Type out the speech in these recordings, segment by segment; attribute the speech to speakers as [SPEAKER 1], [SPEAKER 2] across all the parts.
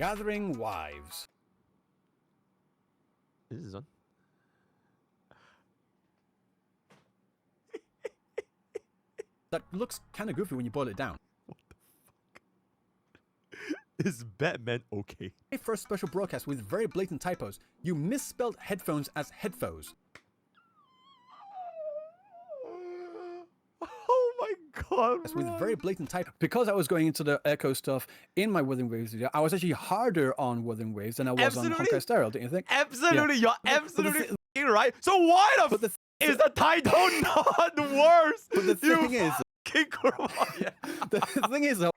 [SPEAKER 1] Gathering Wives.
[SPEAKER 2] This is on.
[SPEAKER 1] That looks kind of goofy when you boil it down.
[SPEAKER 2] What the fuck? Is Batman okay?
[SPEAKER 1] My first special broadcast with very blatant typos. You misspelled headphones as headphones.
[SPEAKER 2] Oh my god,
[SPEAKER 1] With
[SPEAKER 2] bro.
[SPEAKER 1] very blatant type. Because I was going into the echo stuff in my Wuthering Waves video, I was actually harder on Wuthering Waves than I was on Honkai Stereo, don't you think?
[SPEAKER 2] Absolutely,
[SPEAKER 1] Yeah.
[SPEAKER 2] you're absolutely f***ing right. So why is the title not worse?
[SPEAKER 1] But the thing is,
[SPEAKER 2] f***ing Kurama. Yeah.
[SPEAKER 1] the thing is, though,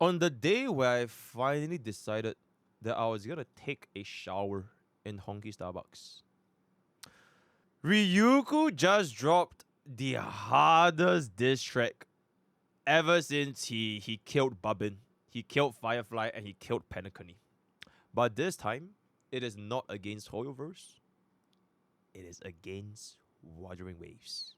[SPEAKER 2] on the day where I finally decided that I was gonna take a shower in Honkai Starbucks, Ryuuku just dropped the hardest diss track ever since he killed Bubbin, he killed Firefly, and he killed Penacony. But this time, it is not against Hoyoverse. It is against Wuthering Waves.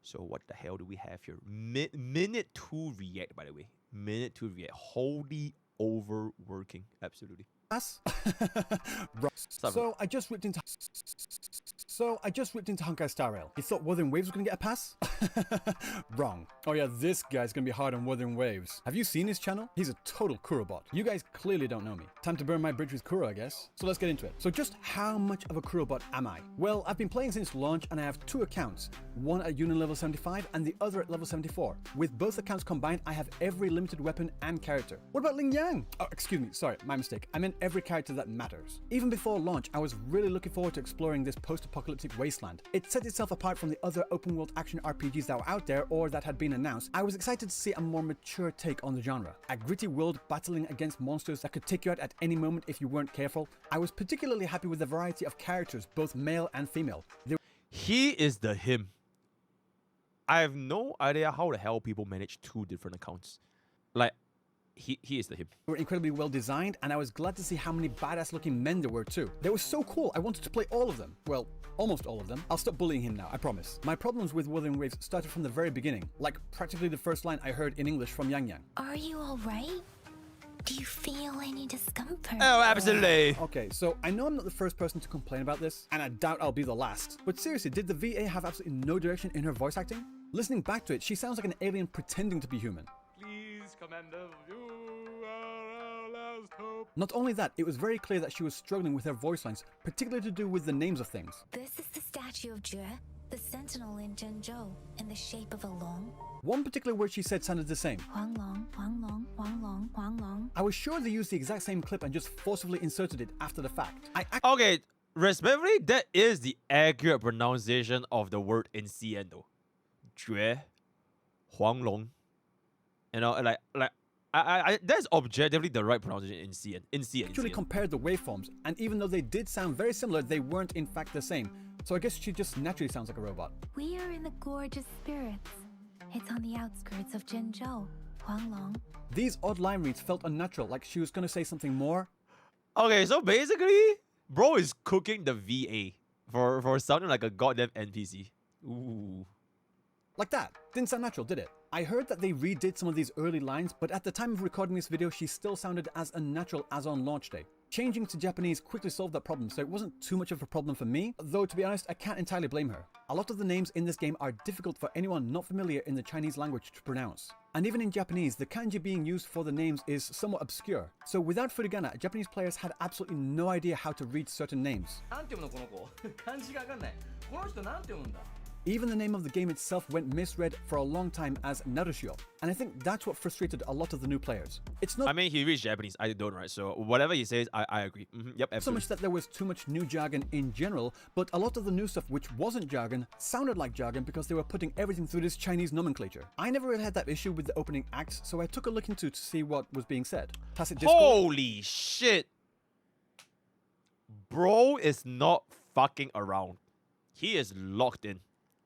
[SPEAKER 2] So what the hell do we have here? Minute 2 react, by the way. Minute 2 react. Wholly overworking. Absolutely.
[SPEAKER 1] So I just whipped into Honkai Star Rail. You thought Wuthering Waves was gonna get a pass? Wrong. Oh yeah, this guy's gonna be hard on Wuthering Waves. Have you seen his channel? He's a total Kuro bot. You guys clearly don't know me. Time to burn my bridge with Kuro, I guess. So let's get into it. So just how much of a Kuro bot am I? Well, I've been playing since launch and I have 2 accounts. One at Union level 75 and the other at level 74. With both accounts combined, I have every limited weapon and character. What about Ling Yang? Oh, excuse me, sorry, my mistake. I meant every character that matters. Even before launch, I was really looking forward to exploring this post-apocalyptic wasteland. It set itself apart from the other open-world action RPGs that were out there or that had been announced. I was excited to see a more mature take on the genre. A gritty world battling against monsters that could take you out at any moment if you weren't careful. I was particularly happy with the variety of characters, both male and female.
[SPEAKER 2] He is the him. I have no idea how the hell people manage 2 different accounts. Like, he is the him.
[SPEAKER 1] They were incredibly well designed, and I was glad to see how many badass looking men there were too. They were so cool, I wanted to play all of them. Well, almost all of them. I'll stop bullying him now, I promise. My problems with Wuthering Waves started from the very beginning, like practically the first line I heard in English from Yang Yang.
[SPEAKER 3] Are you alright? Do you feel any discomfort?
[SPEAKER 2] Oh, absolutely.
[SPEAKER 1] Okay, so I know I'm not the first person to complain about this, and I doubt I'll be the last. But seriously, did the VA have absolutely no direction in her voice acting? Listening back to it, she sounds like an alien pretending to be human.
[SPEAKER 2] Please, Commander, you are our last hope.
[SPEAKER 1] Not only that, it was very clear that she was struggling with her voice lines, particularly to do with the names of things.
[SPEAKER 3] This is the statue of Jue, the sentinel in Zhenzhou, in the shape of a long.
[SPEAKER 1] One particular word she said sounded the same.
[SPEAKER 3] Huang Long, Huang Long, Huang Long, Huang Long.
[SPEAKER 1] I was sure they used the exact same clip and just forcibly inserted it after the fact.
[SPEAKER 2] Okay, respectfully, that is the accurate pronunciation of the word in CN though. Jue, Huanglong. You know, I that's objectively the right pronunciation in CN.
[SPEAKER 1] Actually compared the waveforms, and even though they did sound very similar, they weren't in fact the same. So I guess she just naturally sounds like a robot.
[SPEAKER 3] We are in the gorgeous spirits. It's on the outskirts of Zhenzhou, Huanglong.
[SPEAKER 1] These odd line reads felt unnatural, like she was gonna say something more.
[SPEAKER 2] Okay, so basically, bro is cooking the VA for sounding like a goddamn NPC. Ooh.
[SPEAKER 1] Like that. Didn't sound natural, did it? I heard that they redid some of these early lines, but at the time of recording this video, she still sounded as unnatural as on launch day. Changing to Japanese quickly solved that problem, so it wasn't too much of a problem for me, though to be honest, I can't entirely blame her. A lot of the names in this game are difficult for anyone not familiar in the Chinese language to pronounce. And even in Japanese, the kanji being used for the names is somewhat obscure. So without furigana, Japanese players had absolutely no idea how to read certain names. Even the name of the game itself went misread for a long time as Narushio, and I think that's what frustrated a lot of the new players. It's not—
[SPEAKER 2] I mean, he reads Japanese, I don't, right? So whatever he says, I agree. Yep, absolutely.
[SPEAKER 1] so much that there was too much new jargon in general, but a lot of the new stuff which wasn't jargon sounded like jargon because they were putting everything through this Chinese nomenclature. I never really had that issue with the opening acts, so I took a look into to see what was being said. Tacit Discord—
[SPEAKER 2] Holy shit! Bro is not fucking around. He is locked in.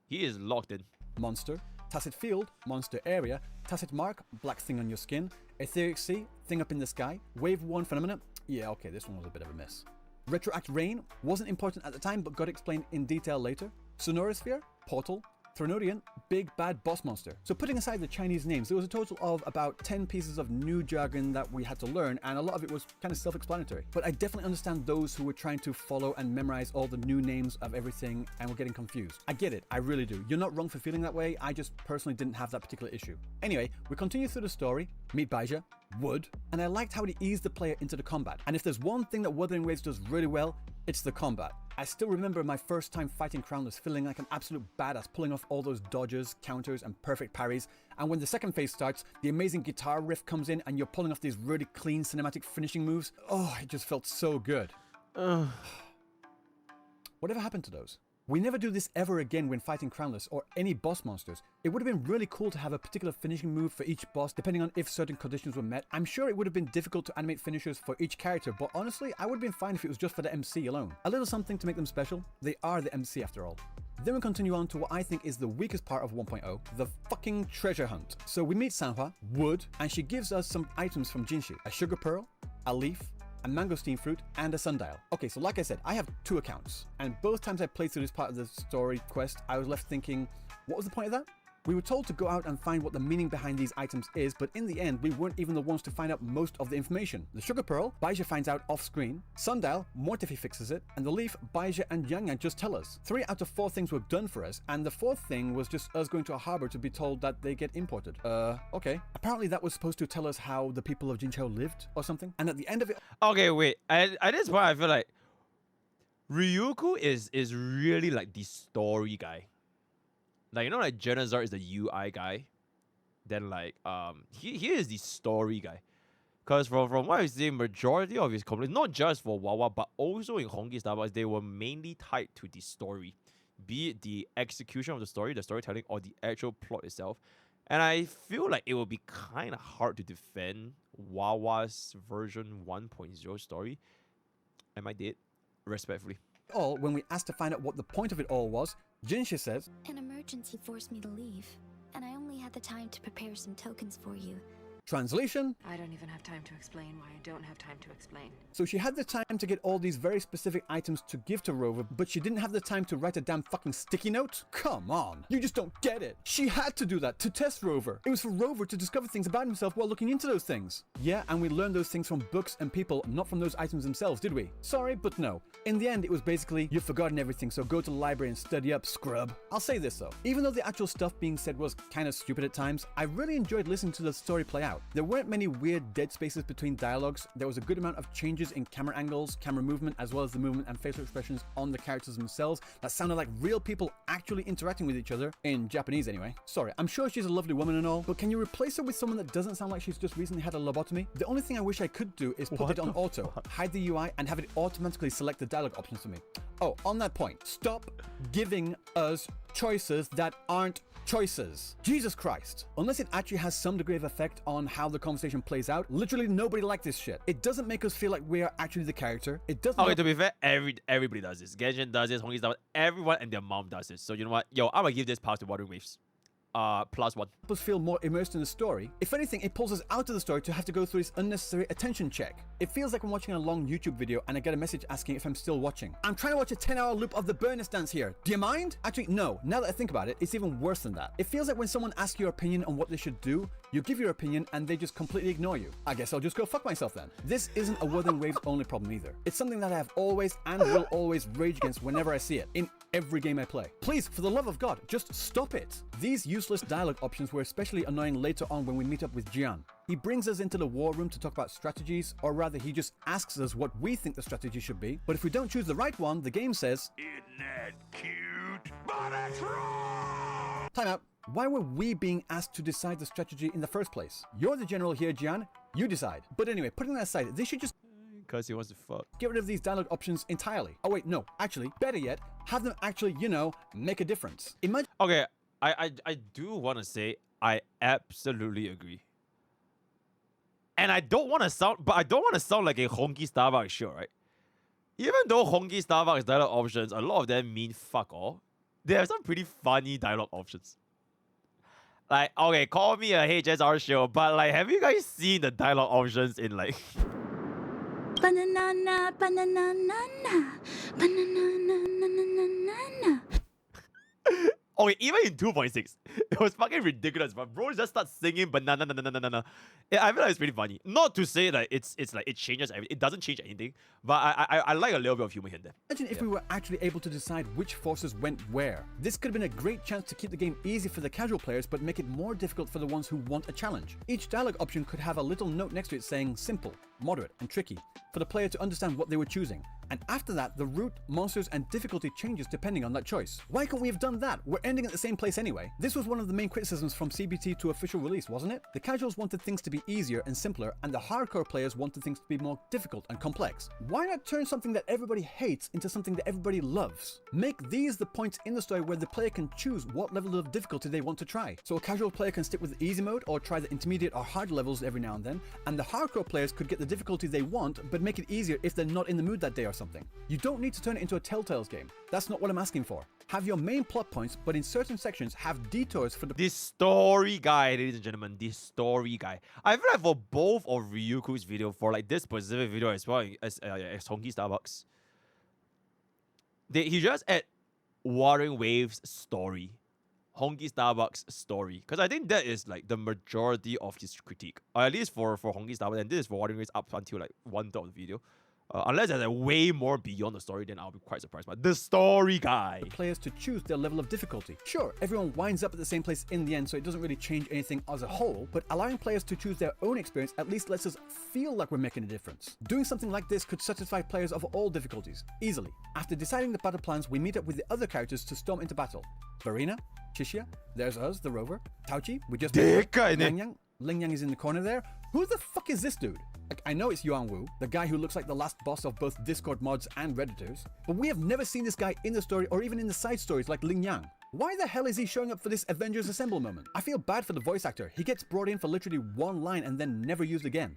[SPEAKER 2] He is locked in.
[SPEAKER 1] Monster, Tacit Field, Monster Area, Tacit Mark, Black Thing on your skin, Etheric Sea, Thing up in the sky, Wave 1 Phenomena. Yeah, okay, this one was a bit of a miss. Retroact Rain wasn't important at the time but got explained in detail later. Sonorosphere, Portal, Thronodian, big bad boss monster. So putting aside the Chinese names, there was a total of about 10 pieces of new jargon that we had to learn, and a lot of it was kind of self-explanatory. But I definitely understand those who were trying to follow and memorize all the new names of everything and were getting confused. I get it, I really do. You're not wrong for feeling that way, I just personally didn't have that particular issue. Anyway, we continue through the story, meet Baija, Wood, and I liked how it eased the player into the combat. And if there's one thing that Wuthering Waves does really well, it's the combat. I still remember my first time fighting Crownless feeling like an absolute badass, pulling off all those dodges, counters, and perfect parries. And when the second phase starts, the amazing guitar riff comes in and you're pulling off these really clean cinematic finishing moves. Oh, it just felt so good. Whatever happened to those? We never do this ever again when fighting Crownless or any boss monsters. It would have been really cool to have a particular finishing move for each boss depending on if certain conditions were met. I'm sure it would have been difficult to animate finishers for each character, but honestly, I would have been fine if it was just for the MC alone. A little something to make them special. They are the MC after all. Then we continue on to what I think is the weakest part of 1.0, the fucking treasure hunt. So we meet Sanhua, Wood, and she gives us some items from Jinshi. A sugar pearl, a leaf, a mangosteen fruit, and a sundial. Okay, so like I said, I have 2 accounts, and both times I played through this part of the story quest, I was left thinking, what was the point of that? We were told to go out and find what the meaning behind these items is, but in the end, we weren't even the ones to find out most of the information. The sugar pearl, Baija finds out off screen. Sundial, Mortifi fixes it. And the leaf, Baija and Yang Yang just tell us. 3 out of 4 things were done for us, and the 4th thing was just us going to a harbor to be told that they get imported. Okay. Apparently that was supposed to tell us how the people of Jinchou lived or something. And at the end of it...
[SPEAKER 2] Okay, wait. At this point, I feel like Ryuuku is really like the story guy. Like, you know, like Genazar is the UI guy. Then like he is the story guy. Because from what I see, majority of his complaints, not just for Wawa, but also in Honkai Star Wars, they were mainly tied to the story. Be it the execution of the storytelling, or the actual plot itself. And I feel like it will be kind of hard to defend Wawa's version 1.0 story. Am I dead? Respectfully.
[SPEAKER 1] All when we asked to find out what the point of it all was, Jinshi says,
[SPEAKER 3] An emergency forced me to leave, and I only had the time to prepare some tokens for you.
[SPEAKER 1] Translation?
[SPEAKER 4] I don't even have time to explain why I don't have time to explain.
[SPEAKER 1] So she had the time to get all these very specific items to give to Rover, but she didn't have the time to write a damn fucking sticky note? Come on, you just don't get it. She had to do that to test Rover. It was for Rover to discover things about himself while looking into those things. Yeah, and we learned those things from books and people, not from those items themselves, did we? Sorry, but no. In the end, it was basically, you've forgotten everything, so go to the library and study up, scrub. I'll say this though, even though the actual stuff being said was kind of stupid at times, I really enjoyed listening to the story play out. There weren't many weird dead spaces between dialogues. There was a good amount of changes in camera angles, camera movement, as well as the movement and facial expressions on the characters themselves that sounded like real people actually interacting with each other, in Japanese anyway. Sorry, I'm sure she's a lovely woman and all, but can you replace her with someone that doesn't sound like she's just recently had a lobotomy? The only thing I wish I could do is put it on auto, hide the UI, and have it automatically select the dialogue options for me. Oh, on that point, stop giving us choices that aren't choices. Jesus Christ. Unless it actually has some degree of effect on how the conversation plays out, literally nobody liked this shit. It doesn't make us feel like we are actually the character. It doesn't...
[SPEAKER 2] Okay, to be fair, everybody does this. Genshin does this, Honkai Star Wars, everyone and their mom does this. So you know what? Yo, I'm gonna give this pass to Wuthering Waves. +1.
[SPEAKER 1] Us feel more immersed in the story. If anything, it pulls us out of the story to have to go through this unnecessary attention check. It feels like I'm watching a long YouTube video and I get a message asking if I'm still watching. I'm trying to watch a 10-hour loop of the Burness dance here. Do you mind? Actually, no. Now that I think about it, it's even worse than that. It feels like when someone asks your opinion on what they should do, you give your opinion and they just completely ignore you. I guess I'll just go fuck myself then. This isn't a Wuthering Waves only problem either. It's something that I have always and will always rage against whenever I see it, in every game I play. Please, for the love of God, just stop it. These useless dialogue options were especially annoying later on when we meet up with Jian. He brings us into the war room to talk about strategies, or rather he just asks us what we think the strategy should be, but if we don't choose the right one, the game says,
[SPEAKER 5] Isn't that cute? But it's wrong!
[SPEAKER 1] Time out. Why were we being asked to decide the strategy in the first place? You're the general here, Jian. You decide. But anyway, putting that aside, they should just
[SPEAKER 2] Because he wants to fuck.
[SPEAKER 1] get rid of these dialogue options entirely. Oh wait, no. Actually, better yet, have them actually, you know, make a difference. Imagine...
[SPEAKER 2] Okay, I do want to say I absolutely agree. And I don't want to sound like a Honkai Star Wars show, right? Even though Honkai Star Wars dialogue options, a lot of them mean fuck all, they have some pretty funny dialogue options. Like, okay, call me a HSR show, but like, have you guys seen the dialogue options in like...
[SPEAKER 3] Banana, banana, banana, banana.
[SPEAKER 2] Okay, even in 2.6, it was fucking ridiculous. But bro just starts singing banana, banana. Yeah, I feel like it's pretty funny. Not to say that it's like it changes everything. It doesn't change anything. But I like a little bit of humor here and there.
[SPEAKER 1] Imagine if we were actually able to decide which forces went where. This could have been a great chance to keep the game easy for the casual players, but make it more difficult for the ones who want a challenge. Each dialogue option could have a little note next to it saying simple, moderate, and tricky, for the player to understand what they were choosing. And after that, the route, monsters, and difficulty changes depending on that choice. Why can't we have done that? We're ending at the same place anyway. This was one of the main criticisms from CBT to official release, wasn't it? The casuals wanted things to be easier and simpler, and the hardcore players wanted things to be more difficult and complex. Why not turn something that everybody hates into something that everybody loves? Make these the points in the story where the player can choose what level of difficulty they want to try. So a casual player can stick with the easy mode or try the intermediate or hard levels every now and then, and the hardcore players could get the difficulty they want, but make it easier if they're not in the mood that day or something. You don't need to turn it into a Telltale's game. That's not what I'm asking for. Have your main plot points, but in certain sections have detours for the
[SPEAKER 2] This story guy, ladies and gentlemen, this story guy. I feel like for both of Ryuuku's video, for like this specific video as well as Honkai Starbucks, he just add Wuthering Waves story, Honkai Starbucks story, because I think that is like the majority of his critique, or at least for Honkai Starbucks, and this is for Wuthering Waves up until like 1/3 of the video. Unless there's like way more beyond the story, then I'll be quite surprised. But the story guy.
[SPEAKER 1] players to choose their level of difficulty. Sure, everyone winds up at the same place in the end, so it doesn't really change anything as a whole, but allowing players to choose their own experience at least lets us feel like we're making a difference. Doing something like this could satisfy players of all difficulties, easily. After deciding the battle plans, we meet up with the other characters to storm into battle. Verena, Chishia, there's us, the rover, Tauchi, we just Lingyang is in the corner there. Who the fuck is this dude? Like, I know it's Yuan Wu, the guy who looks like the last boss of both Discord mods and Redditors, but we have never seen this guy in the story or even in the side stories like Lingyang. Why the hell is he showing up for this Avengers Assemble moment? I feel bad for the voice actor. He gets brought in for literally one line and then never used again.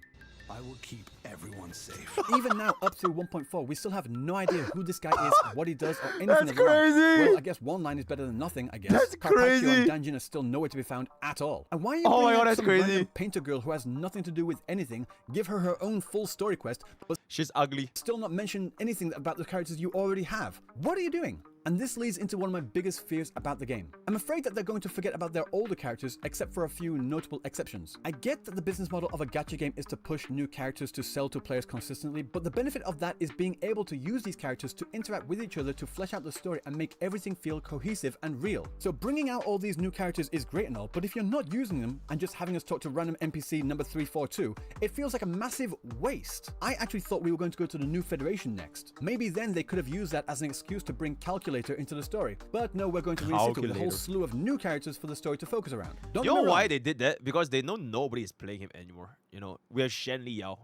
[SPEAKER 5] I will keep everyone safe.
[SPEAKER 1] Even now, up through 1.4, we still have no idea who this guy is, what he does, or anything
[SPEAKER 2] That's
[SPEAKER 1] of the like.
[SPEAKER 2] crazy!
[SPEAKER 1] Well, I guess one line is better than nothing, I guess.
[SPEAKER 2] That's
[SPEAKER 1] Carpaccio
[SPEAKER 2] crazy!
[SPEAKER 1] and Danjin are still nowhere to be found at all. And why are you
[SPEAKER 2] Oh my
[SPEAKER 1] bringing
[SPEAKER 2] God,
[SPEAKER 1] out
[SPEAKER 2] that's
[SPEAKER 1] some
[SPEAKER 2] crazy.
[SPEAKER 1] random painter girl who has nothing to do with anything, give her her own full story quest, but
[SPEAKER 2] She's ugly.
[SPEAKER 1] still not mention anything about the characters you already have? What are you doing? And this leads into one of my biggest fears about the game. I'm afraid that they're going to forget about their older characters, except for a few notable exceptions. I get that the business model of a gacha game is to push new characters to sell to players consistently, but the benefit of that is being able to use these characters to interact with each other to flesh out the story and make everything feel cohesive and real. So bringing out all these new characters is great and all, but if you're not using them and just having us talk to random NPC number 342, it feels like a massive waste. I actually thought we were going to go to the new Federation next. Maybe then they could have used that as an excuse to bring Calculator into the story. But no, we're going to recycle with a whole slew of new characters for the story to focus around. Don't
[SPEAKER 2] You
[SPEAKER 1] get
[SPEAKER 2] know
[SPEAKER 1] me
[SPEAKER 2] why
[SPEAKER 1] wrong.
[SPEAKER 2] they did that? Because they know nobody is playing him anymore. You know, we have Shen Li Yao.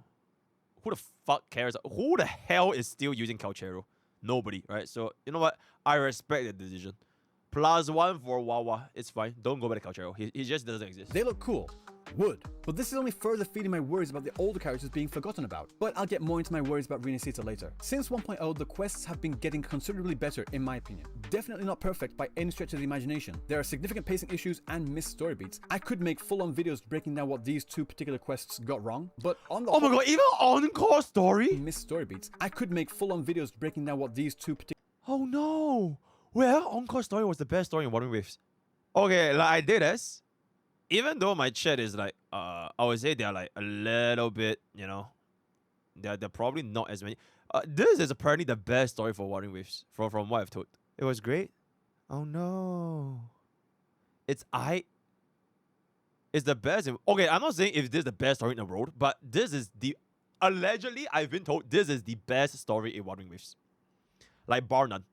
[SPEAKER 2] Who the fuck cares? Who the hell is still using Calchero? Nobody, right? So, you know what? I respect the decision. +1 for Wawa. It's fine. Don't go back to Calchero. He just doesn't exist.
[SPEAKER 1] They look cool. Would. But this is only further feeding my worries about the older characters being forgotten about. But I'll get more into my worries about Renacita later. Since 1.0, the quests have been getting considerably better in my opinion. Definitely not perfect by any stretch of the imagination. There are significant pacing issues and missed story beats. I could make full-on videos breaking down what these two particular quests got wrong, but on the
[SPEAKER 2] Oh my god, even Encore story?
[SPEAKER 1] missed story beats. I could make full-on videos breaking down what these two particular
[SPEAKER 2] Oh no. Well, Encore story was the best story in Wuthering Waves. Okay, like I did this. Even though my chat is like, I would say they're like a little bit, you know, they're probably not as many. This is apparently the best story for Wuthering Waves from what I've told. It was great. Oh no. It's the best. Okay, I'm not saying if this is the best story in the world, but this is allegedly, I've been told this is the best story in Wuthering Waves. Like bar none.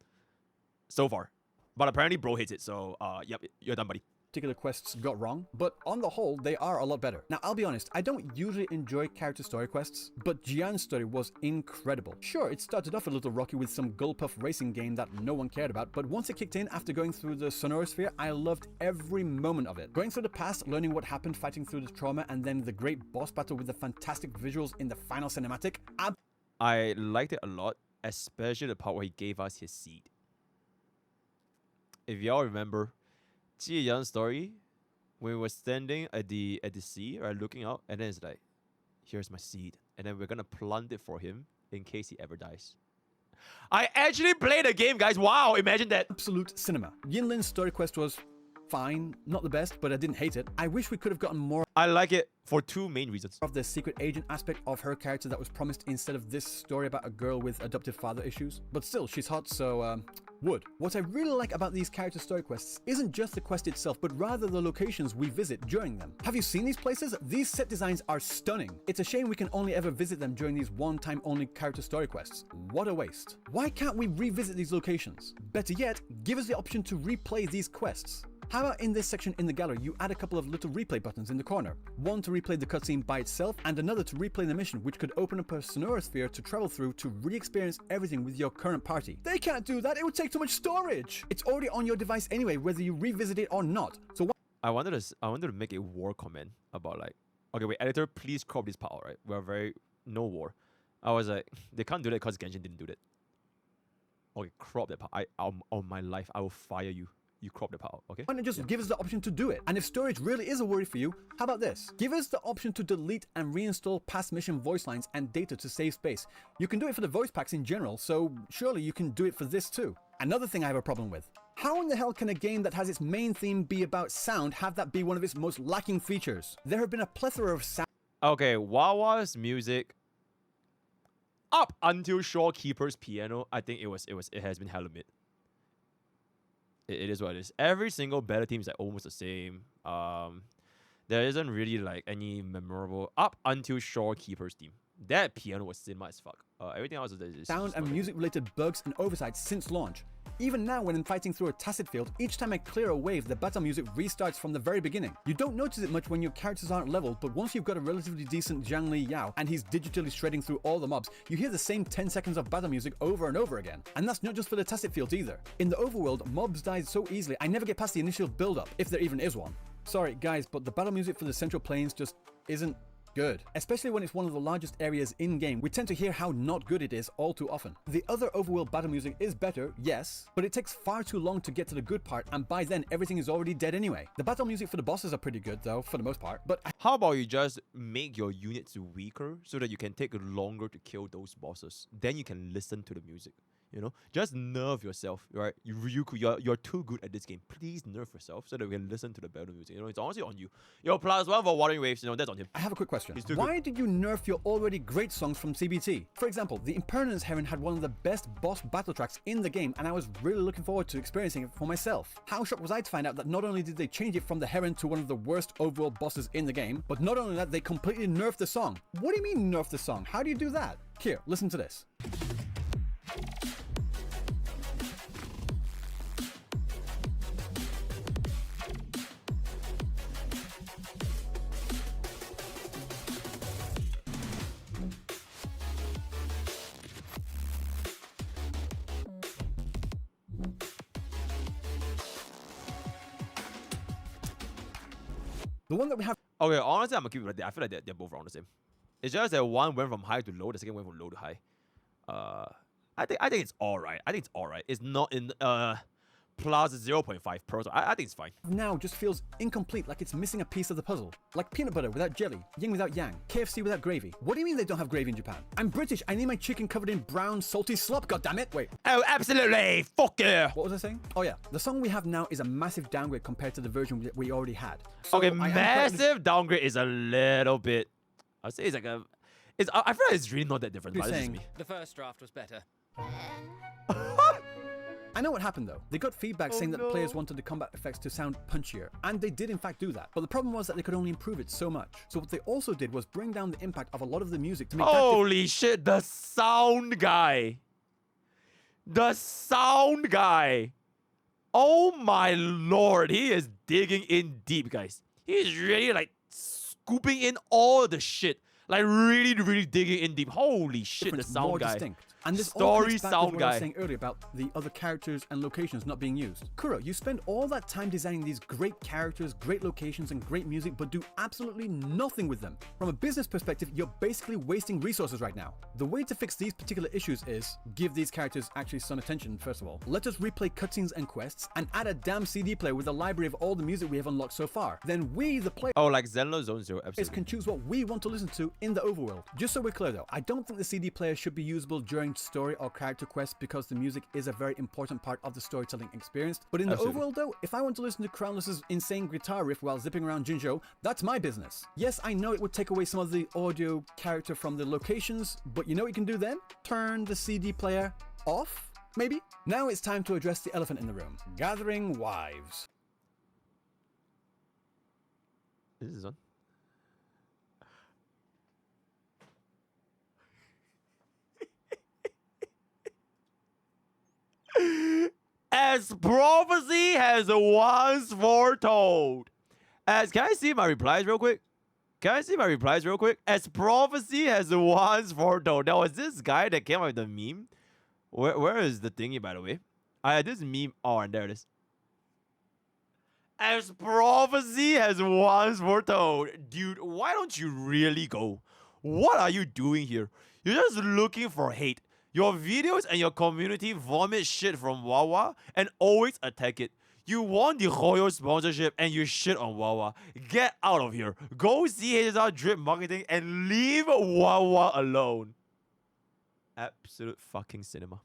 [SPEAKER 2] So far. But apparently bro hates it, so yep, you're done, buddy.
[SPEAKER 1] particular quests got wrong, but on the whole, they are a lot better. Now, I'll be honest, I don't usually enjoy character story quests, but Jian's story was incredible. Sure, it started off a little rocky with some Gulpuff racing game that no one cared about, but once it kicked in after going through the Sonorosphere, I loved every moment of it. Going through the past, learning what happened, fighting through the trauma, and then the great boss battle with the fantastic visuals in the final cinematic.
[SPEAKER 2] I liked it a lot, especially the part where he gave us his seed. If y'all remember, Jie Yan's story, when we were standing at the sea, right, looking out, and then it's like, here's my seed, and then we're gonna plant it for him in case he ever dies. I actually played the game, guys. Wow, imagine that.
[SPEAKER 1] Absolute cinema. Yinlin's story quest was fine, not the best, but I didn't hate it. I wish we could have gotten more
[SPEAKER 2] I like it for two main reasons.
[SPEAKER 1] of the secret agent aspect of her character that was promised instead of this story about a girl with adoptive father issues. But still, she's hot, so would. What I really like about these character story quests isn't just the quest itself, but rather the locations we visit during them. Have you seen these places? These set designs are stunning. It's a shame we can only ever visit them during these one-time only character story quests. What a waste. Why can't we revisit these locations? Better yet, give us the option to replay these quests. How about in this section in the gallery, you add a couple of little replay buttons in the corner. One to replay the cutscene by itself, and another to replay the mission, which could open up a Sonora sphere to travel through to re-experience everything with your current party. They can't do that, it would take too much storage! It's already on your device anyway, whether you revisit it or not. So why
[SPEAKER 2] I wanted to make a war comment about like, okay, wait, editor, please crop this part out, right? We're very no war. I was like, they can't do that because Genshin didn't do that. Okay, crop that part. On my life, I will fire you. You crop the part out, okay?
[SPEAKER 1] Why not just give us the option to do it? And if storage really is a worry for you, how about this? Give us the option to delete and reinstall past mission voice lines and data to save space. You can do it for the voice packs in general, so surely you can do it for this too. Another thing I have a problem with. How in the hell can a game that has its main theme be about sound have that be one of its most lacking features? There have been a plethora of sound.
[SPEAKER 2] Okay, Wawa's music up until Shorekeeper's piano, I think it has been hella mid. It is what it is. Every single battle team is like almost the same. There isn't really like any memorable up until Shorekeeper's team. That piano was cinema as fuck. Everything else is
[SPEAKER 1] sound and music-related bugs and oversights since launch. Even now, when I'm fighting through a tacit field, each time I clear a wave, the battle music restarts from the very beginning. You don't notice it much when your characters aren't leveled, but once you've got a relatively decent Zhang Li Yao and he's digitally shredding through all the mobs, you hear the same 10 seconds of battle music over and over again. And that's not just for the tacit fields either. In the overworld, mobs die so easily, I never get past the initial build-up, if there even is one. Sorry guys, but the battle music for the Central Plains just isn't good. Especially when it's one of the largest areas in-game, we tend to hear how not good it is all too often. The other overworld battle music is better, yes, but it takes far too long to get to the good part, and by then everything is already dead anyway. The battle music for the bosses are pretty good though, for the most part, but
[SPEAKER 2] How about you just make your units weaker so that you can take longer to kill those bosses? Then you can listen to the music. You know, just nerf yourself, right? Ryuuku, you're too good at this game. Please nerf yourself so that we can listen to the battle music. You know, it's honestly on you. Yo, +1 for Wuthering Waves. You know, that's on him.
[SPEAKER 1] I have a quick question.
[SPEAKER 2] He's too
[SPEAKER 1] Why did you nerf your already great songs from CBT? For example, the Impermanence Heron had one of the best boss battle tracks in the game, and I was really looking forward to experiencing it for myself. How shocked was I to find out that not only did they change it from the Heron to one of the worst overworld bosses in the game, but not only that, they completely nerfed the song. What do you mean nerf the song? How do you do that? Here, listen to this. The one that we have.
[SPEAKER 2] Okay, honestly, I'm gonna keep it right there. I feel like they're both around the same. It's just that one went from high to low, the second went from low to high. I think it's alright. I think it's alright. It's not in plus 0.5 per. I think it's fine.
[SPEAKER 1] Now just feels incomplete, like it's missing a piece of the puzzle. Like peanut butter without jelly, yin without yang, KFC without gravy. What do you mean they don't have gravy in Japan? I'm British, I need my chicken covered in brown, salty slop, goddammit! Wait.
[SPEAKER 2] Oh, absolutely! Fuck yeah!
[SPEAKER 1] What was I saying? Oh yeah, the song we have now is a massive downgrade compared to the version that we already had. So
[SPEAKER 2] Okay,
[SPEAKER 1] I am quite
[SPEAKER 2] massive downgrade is a little bit. I'd say it's like a. I feel like it's really not that different.
[SPEAKER 1] You're
[SPEAKER 2] But this is
[SPEAKER 1] saying-
[SPEAKER 2] me.
[SPEAKER 6] The first draft was better.
[SPEAKER 1] I know what happened though. They got feedback saying that players wanted the combat effects to sound punchier, and they did in fact do that. But the problem was that they could only improve it so much. So what they also did was bring down the impact of a lot of the music to make
[SPEAKER 2] Holy shit, the sound guy. The sound guy. Oh my lord, he is digging in deep, guys. He's really like scooping in all the shit. Like really, really digging in deep. Holy shit, the
[SPEAKER 1] difference
[SPEAKER 2] sound
[SPEAKER 1] more
[SPEAKER 2] guy.
[SPEAKER 1] distinct. And this all
[SPEAKER 2] Story
[SPEAKER 1] connects back
[SPEAKER 2] sound
[SPEAKER 1] with what I was
[SPEAKER 2] guy.
[SPEAKER 1] saying earlier about the other characters and locations not being used. Kuro, you spend all that time designing these great characters, great locations, and great music, but do absolutely nothing with them. From a business perspective, you're basically wasting resources right now. The way to fix these particular issues is give these characters actually some attention, first of all. Let us replay cutscenes and quests, and add a damn CD player with a library of all the music we have unlocked so far. Then we, the players,
[SPEAKER 2] Oh, like Zenlo Zone Zero, absolutely.
[SPEAKER 1] can choose what we want to listen to in the overworld. Just so we're clear though, I don't think the CD player should be usable during ongoing story or character quests because the music is a very important part of the storytelling experience. But in the overall though, if I want to listen to Crownless's insane guitar riff while zipping around Jinzhou, that's my business. Yes, I know it would take away some of the audio character from the locations, but you know what you can do then? Turn the CD player off, maybe? Now it's time to address the elephant in the room. Gathering wives.
[SPEAKER 2] This is on. As prophecy has once foretold. Can I see my replies real quick? As prophecy has once foretold. There was this guy that came up with the meme. Where is the thingy, by the way? I had this meme. Oh, and there it is. As prophecy has once foretold. Dude, why don't you really go? What are you doing here? You're just looking for hate. Your videos and your community vomit shit from Wawa and always attack it. You want the Hoyo sponsorship and you shit on Wawa. Get out of here. Go see HSR Drip Marketing and leave Wawa alone. Absolute fucking cinema.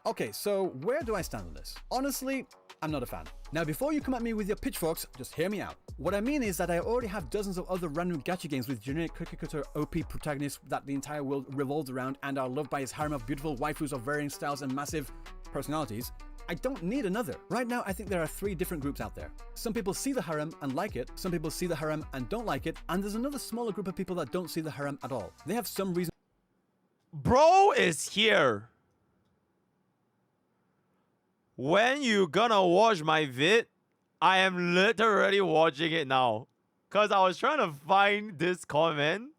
[SPEAKER 1] Okay, so where do I stand on this? Honestly, I'm not a fan. Now, before you come at me with your pitchforks, just hear me out. What I mean is that I already have dozens of other random gacha games with generic cookie-cutter OP protagonists that the entire world revolves around and are loved by his harem of beautiful waifus of varying styles and massive personalities. I don't need another. Right now, I think there are 3 different groups out there. Some people see the harem and like it, some people see the harem and don't like it, and there's another smaller group of people that don't see the harem at all. They have some reason.
[SPEAKER 2] Bro is here. When you gonna watch my vid? I am literally watching it now. Cause I was trying to find this comment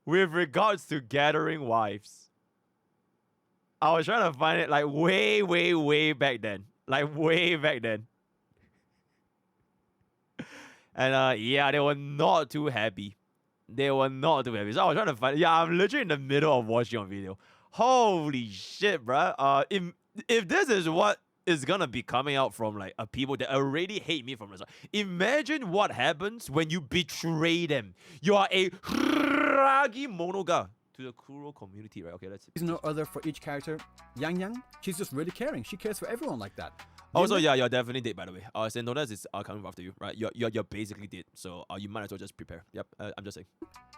[SPEAKER 2] with regards to gathering wives. I was trying to find it like way back then. Like way back then. And yeah, they were not too happy. So I was trying to find it. Yeah, I'm literally in the middle of watching on video. Holy shit, bruh. If this is what is gonna be coming out from like people that already hate me from the start. Imagine what happens when you betray them. You are a Ragi Monoga to the Kuro community, right? Okay, let's see.
[SPEAKER 1] There's no other for each character. Yang Yang, she's just really caring. She cares for everyone like that.
[SPEAKER 2] Also, yeah, you're definitely dead, by the way. Sendonas is coming after you, right? You're basically dead, so you might as well just prepare. Yep, I'm just saying.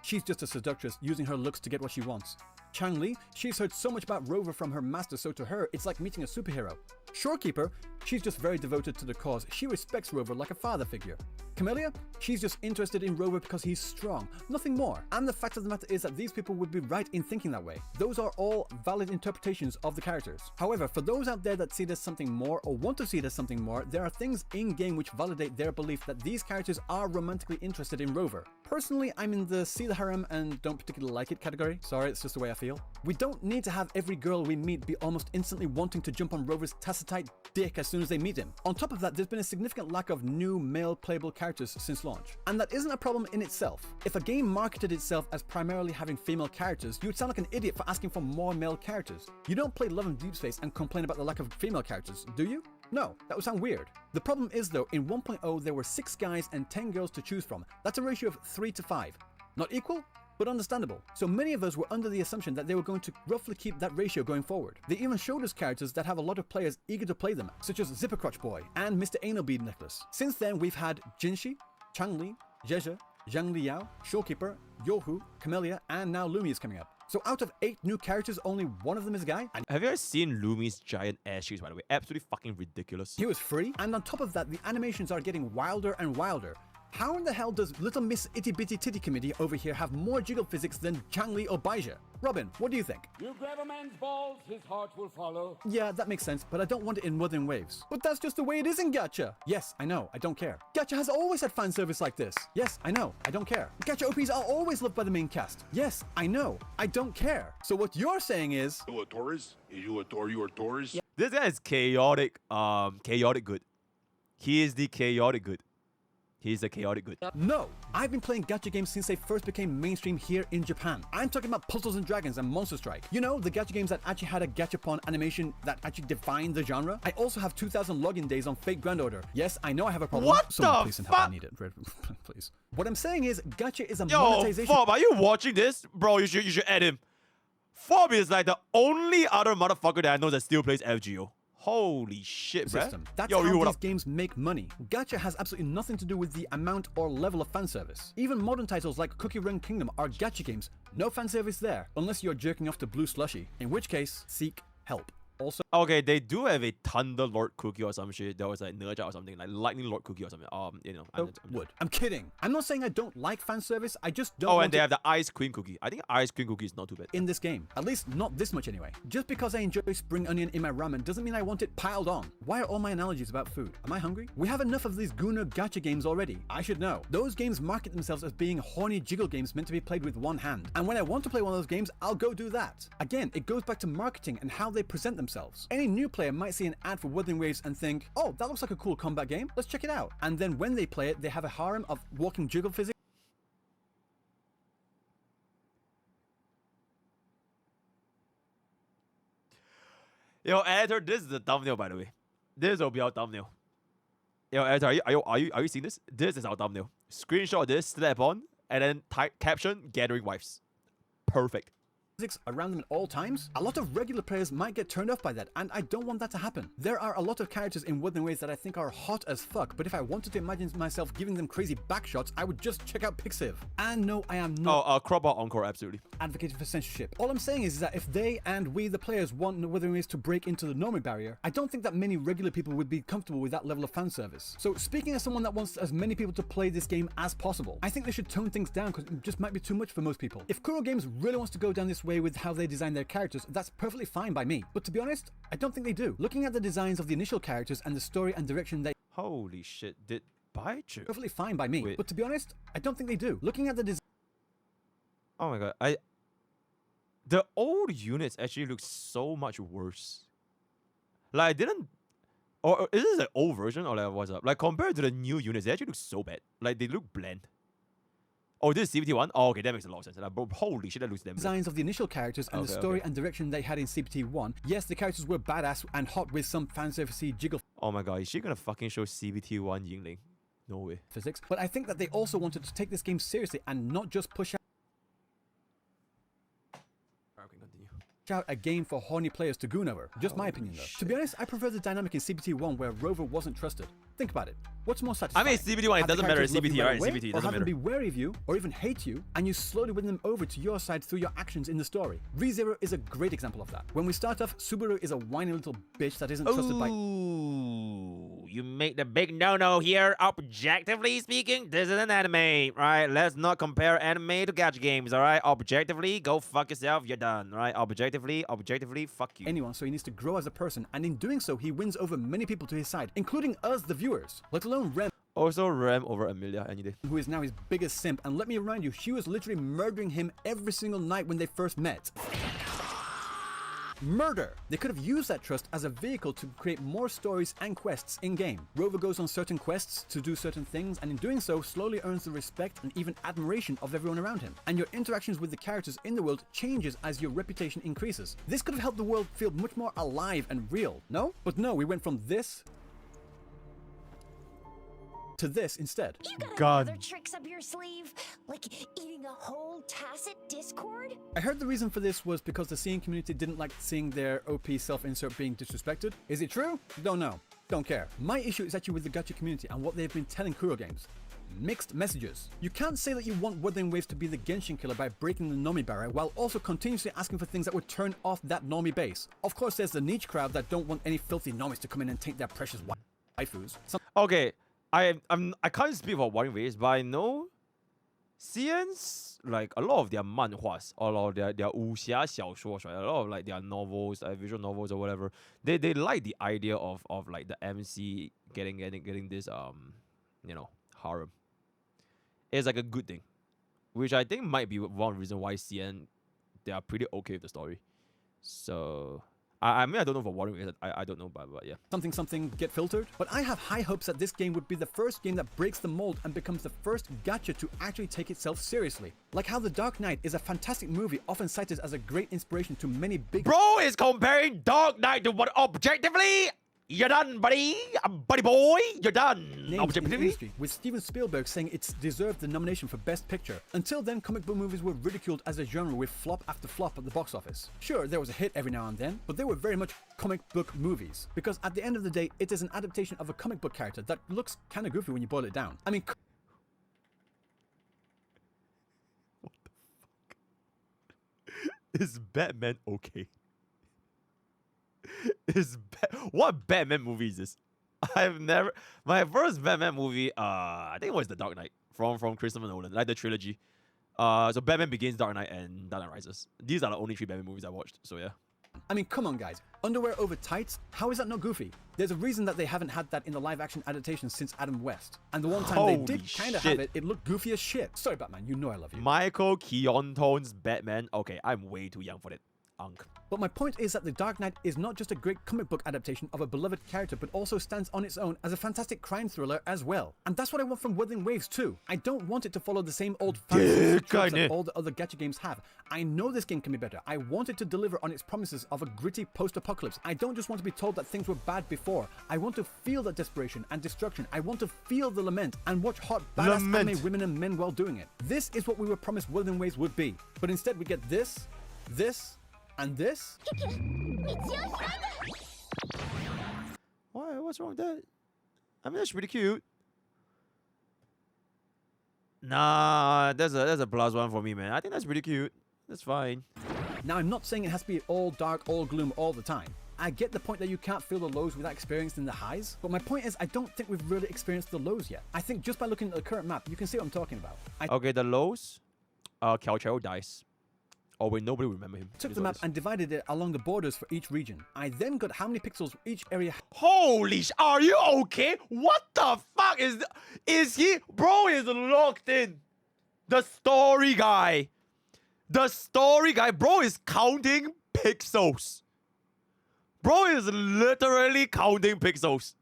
[SPEAKER 1] She's just a seductress using her looks to get what she wants. Chang-Li, she's heard so much about Rover from her master, so to her, it's like meeting a superhero. Shorekeeper, she's just very devoted to the cause. She respects Rover like a father figure. Camellia, she's just interested in Rover because he's strong, nothing more. And the fact of the matter is that these people would be right in thinking that way. Those are all valid interpretations of the characters. However, for those out there that see it as something more or want to see it as something more, there are things in-game which validate their belief that these characters are romantically interested in Rover. Personally, I'm in the see the harem and don't particularly like it category. Sorry, it's just the way I feel. We don't need to have every girl we meet be almost instantly wanting to jump on Rover's tacitite dick as soon as they meet him. On top of that, there's been a significant lack of new male playable characters since launch. And that isn't a problem in itself. If a game marketed itself as primarily having female characters, you would sound like an idiot for asking for more male characters. You don't play Love and Deep Space and complain about the lack of female characters, do you? No, that would sound weird. The problem is though, in 1.0 there were 6 guys and 10 girls to choose from. That's a ratio of 3 to 5. Not equal, but understandable. So many of us were under the assumption that they were going to roughly keep that ratio going forward. They even showed us characters that have a lot of players eager to play them, such as Zippercrotch Boy and Mr. Anal Bead Necklace. Since then, we've had Jinshi, Chang-Li, Jeje, Zhang Liao, Showkeeper, Yohu, Camellia, and now Lumi is coming up. So out of 8 new characters, only one of them is a guy. And
[SPEAKER 2] have you ever seen Lumi's giant ass cheeks, by the way? Absolutely fucking ridiculous.
[SPEAKER 1] He was free, and on top of that, the animations are getting wilder and wilder. How in the hell does Little Miss Itty Bitty Titty Committee over here have more jiggle physics than Chang-Li or Baija? Robin, what do you think?
[SPEAKER 6] You grab a man's balls, his heart will follow.
[SPEAKER 1] Yeah, that makes sense, but I don't want it in Wuthering Waves. But that's just the way it is in Gacha. Yes, I know, I don't care. Gacha has always had fan service like this. Yes, I know, I don't care. Gacha OPs are always loved by the main cast. Yes, I know, I don't care. So what you're saying is...
[SPEAKER 5] You a Taurus? You a Taurus?
[SPEAKER 2] Yeah. This guy is chaotic good. He is the chaotic good. He's a chaotic good.
[SPEAKER 1] No, I've been playing gacha games since they first became mainstream here in Japan. I'm talking about Puzzles and Dragons and Monster Strike. You know, the gacha games that actually had a gachapon animation that actually defined the genre. I also have 2,000 login days on Fate Grand Order. Yes, I know I have a problem.
[SPEAKER 2] What
[SPEAKER 1] Someone
[SPEAKER 2] the
[SPEAKER 1] please send
[SPEAKER 2] fuck?
[SPEAKER 1] help. I need it. Please. What I'm saying is, gacha is a
[SPEAKER 2] Yo,
[SPEAKER 1] monetization.
[SPEAKER 2] Fob, are you watching this? Bro, you should add him. Fob is like the only other motherfucker that I know that still plays FGO. Holy shit, bruh.
[SPEAKER 1] system. That's
[SPEAKER 2] Yo,
[SPEAKER 1] how
[SPEAKER 2] you, what
[SPEAKER 1] these
[SPEAKER 2] up?
[SPEAKER 1] games make money. Gacha has absolutely nothing to do with the amount or level of fan service. Even modern titles like Cookie Run Kingdom are gacha games. No fan service there, unless you're jerking off to Blue Slushy, in which case, seek help. Also,
[SPEAKER 2] Okay, they do have a Thunder Lord cookie or some shit. That was like Nerja or something, like Lightning Lord cookie or something. You know,
[SPEAKER 1] would. I'm kidding. I'm not saying I don't like fan service, I just don't
[SPEAKER 2] Oh,
[SPEAKER 1] want
[SPEAKER 2] and they
[SPEAKER 1] it
[SPEAKER 2] have the Ice Queen cookie. I think Ice Queen cookie is not too bad.
[SPEAKER 1] in this game. At least not this much anyway. Just because I enjoy spring onion in my ramen doesn't mean I want it piled on. Why are all my analogies about food? Am I hungry? We have enough of these Gooner gacha games already. I should know. Those games market themselves as being horny jiggle games meant to be played with one hand. And when I want to play one of those games, I'll go do that. Again, it goes back to marketing and how they present themselves. Any new player might see an ad for Wuthering Waves and think, oh, that looks like a cool combat game, let's check it out. And then when they play it, they have a harem of walking jiggle physics.
[SPEAKER 2] Yo, editor, this is the thumbnail, by the way. This will be our thumbnail. Yo, editor, are you seeing this? This is our thumbnail. Screenshot this, slap on, and then type caption: Gathering Wives. Perfect.
[SPEAKER 1] Around them at all times, a lot of regular players might get turned off by that, and I don't want that to happen. There are a lot of characters in Wuthering Waves that I think are hot as fuck, but if I wanted to imagine myself giving them crazy backshots, I would just check out Pixiv. And no, I am not
[SPEAKER 2] crop out Encore, absolutely.
[SPEAKER 1] advocating for censorship. All I'm saying is that if they and we, the players, want Wuthering Waves to break into the normie barrier, I don't think that many regular people would be comfortable with that level of fan service. So speaking as someone that wants as many people to play this game as possible, I think they should tone things down because it just might be too much for most people. If Kuro Games really wants to go down this way with how they design their characters, that's perfectly fine by me. But to be honest, I don't think they do. Looking at the designs of the initial characters and the story and direction, they
[SPEAKER 2] Holy shit, did Baichu?
[SPEAKER 1] perfectly fine by me.
[SPEAKER 2] Wait.
[SPEAKER 1] But to be honest, I don't think they do. Looking at the design
[SPEAKER 2] Oh my god, the old units actually look so much worse. Like I didn't, or is this an old version or like what's up? Like compared to the new units, they actually look so bad. Like they look bland. Oh, this is CBT1? Oh, okay, that makes a lot of sense. Like, bro, holy shit, that looks damn good.
[SPEAKER 1] designs of the initial characters and the story and direction they had in CBT1, yes, the characters were badass and hot with some fanservice jiggle
[SPEAKER 2] Oh my god, is she gonna fucking show CBT1 Yingling? No way.
[SPEAKER 1] physics, but I think that they also wanted to take this game seriously and not just push
[SPEAKER 2] Okay, continue.
[SPEAKER 1] out a game for horny players to goon over. Just my opinion though. To be honest, I prefer the dynamic in CBT1 where Rover wasn't trusted. Think about it. What's more
[SPEAKER 2] I
[SPEAKER 1] satisfying?
[SPEAKER 2] mean, CBT1, it
[SPEAKER 1] Have the
[SPEAKER 2] doesn't matter.
[SPEAKER 1] characters love you
[SPEAKER 2] CBT,
[SPEAKER 1] right
[SPEAKER 2] right?
[SPEAKER 1] away,
[SPEAKER 2] CBT, it
[SPEAKER 1] or
[SPEAKER 2] doesn't
[SPEAKER 1] have them
[SPEAKER 2] matter.
[SPEAKER 1] be wary of you or even hate you, and you slowly win them over to your side through your actions in the story. ReZero is a great example of that. When we start off, Subaru is a whiny little bitch that isn't trusted by
[SPEAKER 2] Ooh, you make the big no-no here. Objectively speaking, this is an anime, right? Let's not compare anime to gacha games, all right? Objectively, go fuck yourself. You're done, right? Objectively, fuck you.
[SPEAKER 1] anyone, so he needs to grow as a person, and in doing so, he wins over many people to his side, including us, the viewers, let alone Rem,
[SPEAKER 2] Also, Ram over Amelia any day.
[SPEAKER 1] who is now his biggest simp. And let me remind you, she was literally murdering him every single night when they first met. Murder! They could have used that trust as a vehicle to create more stories and quests in-game. Rover goes on certain quests to do certain things, and in doing so, slowly earns the respect and even admiration of everyone around him. And your interactions with the characters in the world changes as your reputation increases. This could have helped the world feel much more alive and real, no? But no, we went from this to this instead.
[SPEAKER 7] You got
[SPEAKER 2] God.
[SPEAKER 7] other tricks up your sleeve? Like eating a whole tacit Discord?
[SPEAKER 1] I heard the reason for this was because the scene community didn't like seeing their OP self-insert being disrespected. Is it true? Don't know. Don't care. My issue is actually with the gacha community and what they've been telling Kuro Games. Mixed messages. You can't say that you want Wuthering Waves to be the Genshin killer by breaking the normie barrier while also continuously asking for things that would turn off that normie base. Of course, there's the niche crowd that don't want any filthy normies to come in and take their precious waifus.
[SPEAKER 2] Okay, I can't speak about Wuthering Waves, but I know CN's, like a lot of their manhwas or a lot of their 武侠小说, right? A lot of like their novels, visual novels or whatever. They like the idea of like the MC getting this harem. It's like a good thing, which I think might be one reason why CN they are pretty okay with the story. So I mean, I don't know for Wuthering Waves. I don't know, but yeah.
[SPEAKER 1] Something get filtered. But I have high hopes that this game would be the first game that breaks the mold and becomes the first gacha to actually take itself seriously. Like how The Dark Knight is a fantastic movie, often cited as a great inspiration to many big
[SPEAKER 2] Bro is comparing Dark Knight to what objectively? You're done, buddy. Buddy boy, you're done.
[SPEAKER 1] Names in the
[SPEAKER 2] Objectivity.
[SPEAKER 1] industry, with Steven Spielberg saying it's deserved the nomination for Best Picture. Until then, comic book movies were ridiculed as a genre with flop after flop at the box office. Sure, there was a hit every now and then, but they were very much comic book movies. Because at the end of the day, it is an adaptation of a comic book character that looks kinda goofy when you boil it down. I mean,
[SPEAKER 2] Is Batman okay? What Batman movie is this? I've never. My first Batman movie, I think it was The Dark Knight from Christopher Nolan, like the trilogy. So Batman Begins, Dark Knight, and Dark Knight Rises. These are the only 3 Batman movies I watched. So yeah.
[SPEAKER 1] come on guys, underwear over tights? How is that not goofy? There's a reason that they haven't had that in the live action adaptation since Adam West. And the one time they did kinda have it, it looked goofy as shit. Sorry Batman, you know I love you.
[SPEAKER 2] Michael Keaton's Batman. Okay, I'm way too young for that.
[SPEAKER 1] But my point is that The Dark Knight is not just a great comic book adaptation of a beloved character, but also stands on its own as a fantastic crime thriller as well. And that's what I want from Wuthering Waves too. I don't want it to follow the same old fantasy tropes that all the other gacha games have. I know this game can be better. I want it to deliver on its promises of a gritty post-apocalypse. I don't just want to be told that things were bad before. I want to feel that desperation and destruction. I want to feel the lament and watch hot badass anime women and men while doing it. This is what we were promised Wuthering Waves would be. But instead we get this, and this?
[SPEAKER 2] Why? What's wrong with that? I mean, that's pretty cute. Nah, there's a plus one for me, man. I think that's pretty cute. That's fine.
[SPEAKER 1] Now, I'm not saying it has to be all dark, all gloom all the time. I get the point that you can't feel the lows without experiencing the highs, but my point is I don't think we've really experienced the lows yet. I think just by looking at the current map, you can see what I'm talking about.
[SPEAKER 2] Okay, the lows. Calchero dies. Oh wait, nobody remember him.
[SPEAKER 1] Took the map and divided it along the borders for each region. I then got how many pixels each area.
[SPEAKER 2] Holy sh! Are you okay? What the fuck is he? Bro is locked in. The story guy. Bro is counting pixels. Bro is literally counting pixels.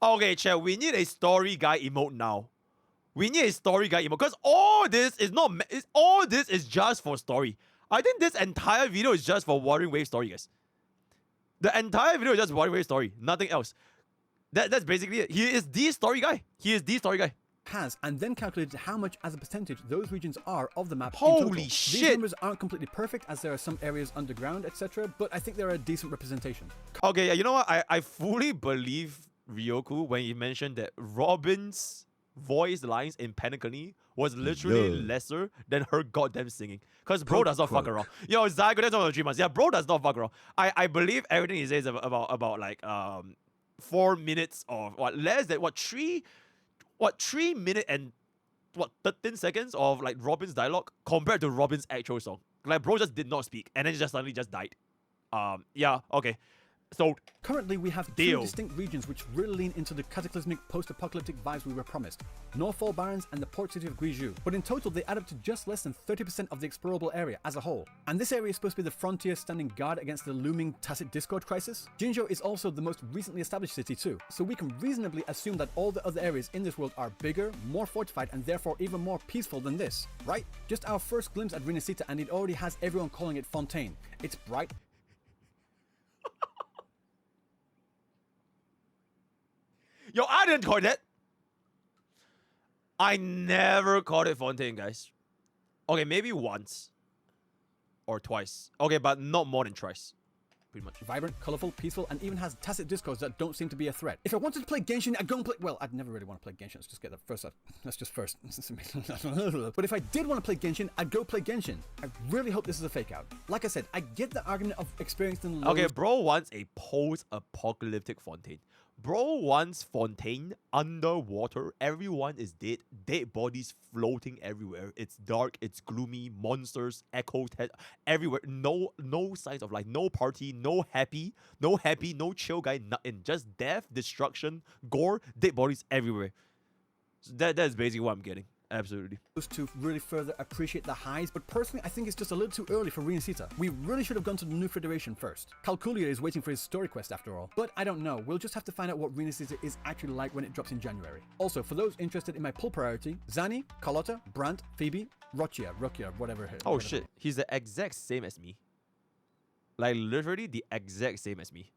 [SPEAKER 2] Okay, chat. We need a story guy emote now. We need a story guy emote because all this is not. All this is just for story. I think this entire video is just for Wuthering Waves story, guys. The entire video is just Wuthering Waves story, nothing else. That's basically it. He is the story guy.
[SPEAKER 1] Has and then calculated how much as a percentage those regions are of the map.
[SPEAKER 2] Holy shit!
[SPEAKER 1] These numbers aren't completely perfect as there are some areas underground, etc. But I think they're a decent representation.
[SPEAKER 2] Okay, yeah, you know what? I fully believe Ryuuku when he mentioned that Robin's voice lines in Penacony was literally lesser than her goddamn singing. Because bro does not fuck around. Yo, Zygo, that's one of the 3 months. Yeah, bro does not fuck around. I believe everything he says about like 4 minutes of less than 3 minutes and 13 seconds of like Robin's dialogue compared to Robin's actual song. Like bro just did not speak and then just suddenly just died. Yeah, okay. So
[SPEAKER 1] currently we have 2 distinct regions which really lean into the cataclysmic post-apocalyptic vibes we were promised. Northfall Barrens and the port city of Guizhou. But in total they add up to just less than 30% of the explorable area as a whole. And this area is supposed to be the frontier standing guard against the looming tacit discord crisis. Jinzhou is also the most recently established city too. So we can reasonably assume that all the other areas in this world are bigger, more fortified and therefore even more peaceful than this, right? Just our first glimpse at Rinascita and it already has everyone calling it Fontaine. It's bright.
[SPEAKER 2] Yo, I didn't call that. I never called it Fontaine, guys. Okay, maybe once. Or twice. Okay, but not more than twice. Pretty much.
[SPEAKER 1] Vibrant, colorful, peaceful, and even has tacit discords that don't seem to be a threat. If I wanted to play Genshin, I'd go and play... Well, I'd never really want to play Genshin. Let's just get that first up. That's just first. But if I did want to play Genshin, I'd go play Genshin. I really hope this is a fake out. Like I said, I get the argument of experiencing the
[SPEAKER 2] Okay, bro wants a post-apocalyptic Fontaine. Bro wants Fontaine underwater. Everyone is dead. Dead bodies floating everywhere. It's dark. It's gloomy. Monsters, echoes everywhere. No signs of life. No party. No happy. No chill guy. Nothing. Just death, destruction, gore, dead bodies everywhere. So that's basically what I'm getting. Absolutely.
[SPEAKER 1] To really further appreciate the highs, but personally I think it's just a little too early for Rinascita. We really should have gone to the New Federation first. Calculia is waiting for his story quest after all. But I don't know, we'll just have to find out what Rinascita is actually like when it drops in January. Also, for those interested in my pull priority, Zani, Carlotta, Brandt, Phoebe, Rokia, whatever.
[SPEAKER 2] Oh shit, he's the exact same as me. Like literally the exact same as me.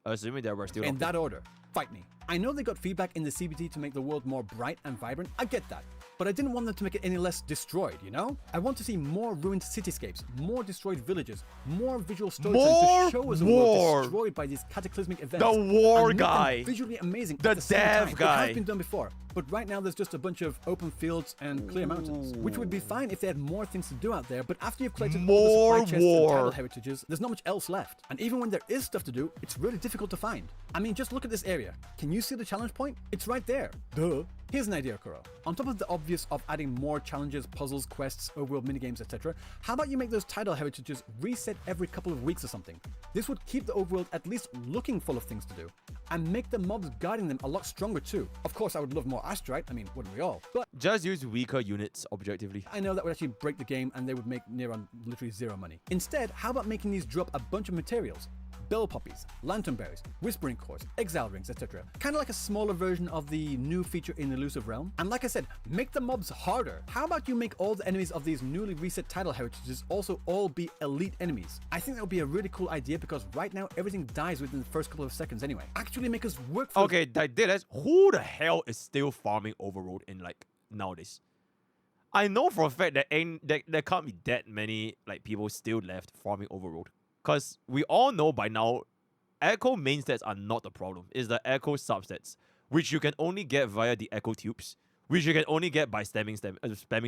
[SPEAKER 2] Assuming that we're still
[SPEAKER 1] In
[SPEAKER 2] locked
[SPEAKER 1] that order, fight me. I know they got feedback in the CBT to make the world more bright and vibrant. I get that. But I didn't want them to make it any less destroyed, you know? I want to see more ruined cityscapes, more destroyed villages, more visual storytelling
[SPEAKER 2] More
[SPEAKER 1] to show us a
[SPEAKER 2] war.
[SPEAKER 1] world destroyed by these cataclysmic events.
[SPEAKER 2] The war
[SPEAKER 1] and make them
[SPEAKER 2] guy.
[SPEAKER 1] visually amazing.
[SPEAKER 2] The
[SPEAKER 1] at the same
[SPEAKER 2] dev
[SPEAKER 1] time.
[SPEAKER 2] guy.
[SPEAKER 1] It has been done before. But right now there's just a bunch of open fields and clear mountains, which would be fine if they had more things to do out there. But after you've collected all
[SPEAKER 2] More
[SPEAKER 1] the supply chests and
[SPEAKER 2] war.
[SPEAKER 1] title heritages, there's not much else left. And even when there is stuff to do, it's really difficult to find. I mean, just look at this area. Can you see the challenge point? It's right there. Duh. Here's an idea, Kuro. On top of the obvious of adding more challenges, puzzles, quests, overworld minigames, etc., how about you make those title heritages reset every couple of weeks or something? This would keep the overworld at least looking full of things to do, and make the mobs guarding them a lot stronger too. Of course, I would love more asteroid, I mean, wouldn't we all? But
[SPEAKER 2] Just use weaker units objectively.
[SPEAKER 1] I know that would actually break the game and they would make near on literally zero money. Instead, how about making these drop a bunch of materials? Bell poppies, lantern berries, whispering cores, exile rings, etc. Kind of like a smaller version of the new feature in Elusive Realm. And like I said, make the mobs harder. How about you make all the enemies of these newly reset title heritages also all be elite enemies? I think that would be a really cool idea because right now everything dies within the first couple of seconds anyway. Actually make us work for
[SPEAKER 2] Okay, that did it. Who the hell is still farming Overworld in like nowadays? I know for a fact that there can't be that many like people still left farming Overworld. Because we all know by now, Echo main stats are not the problem. It's the Echo substats, which you can only get via the Echo tubes, which you can only get by spamming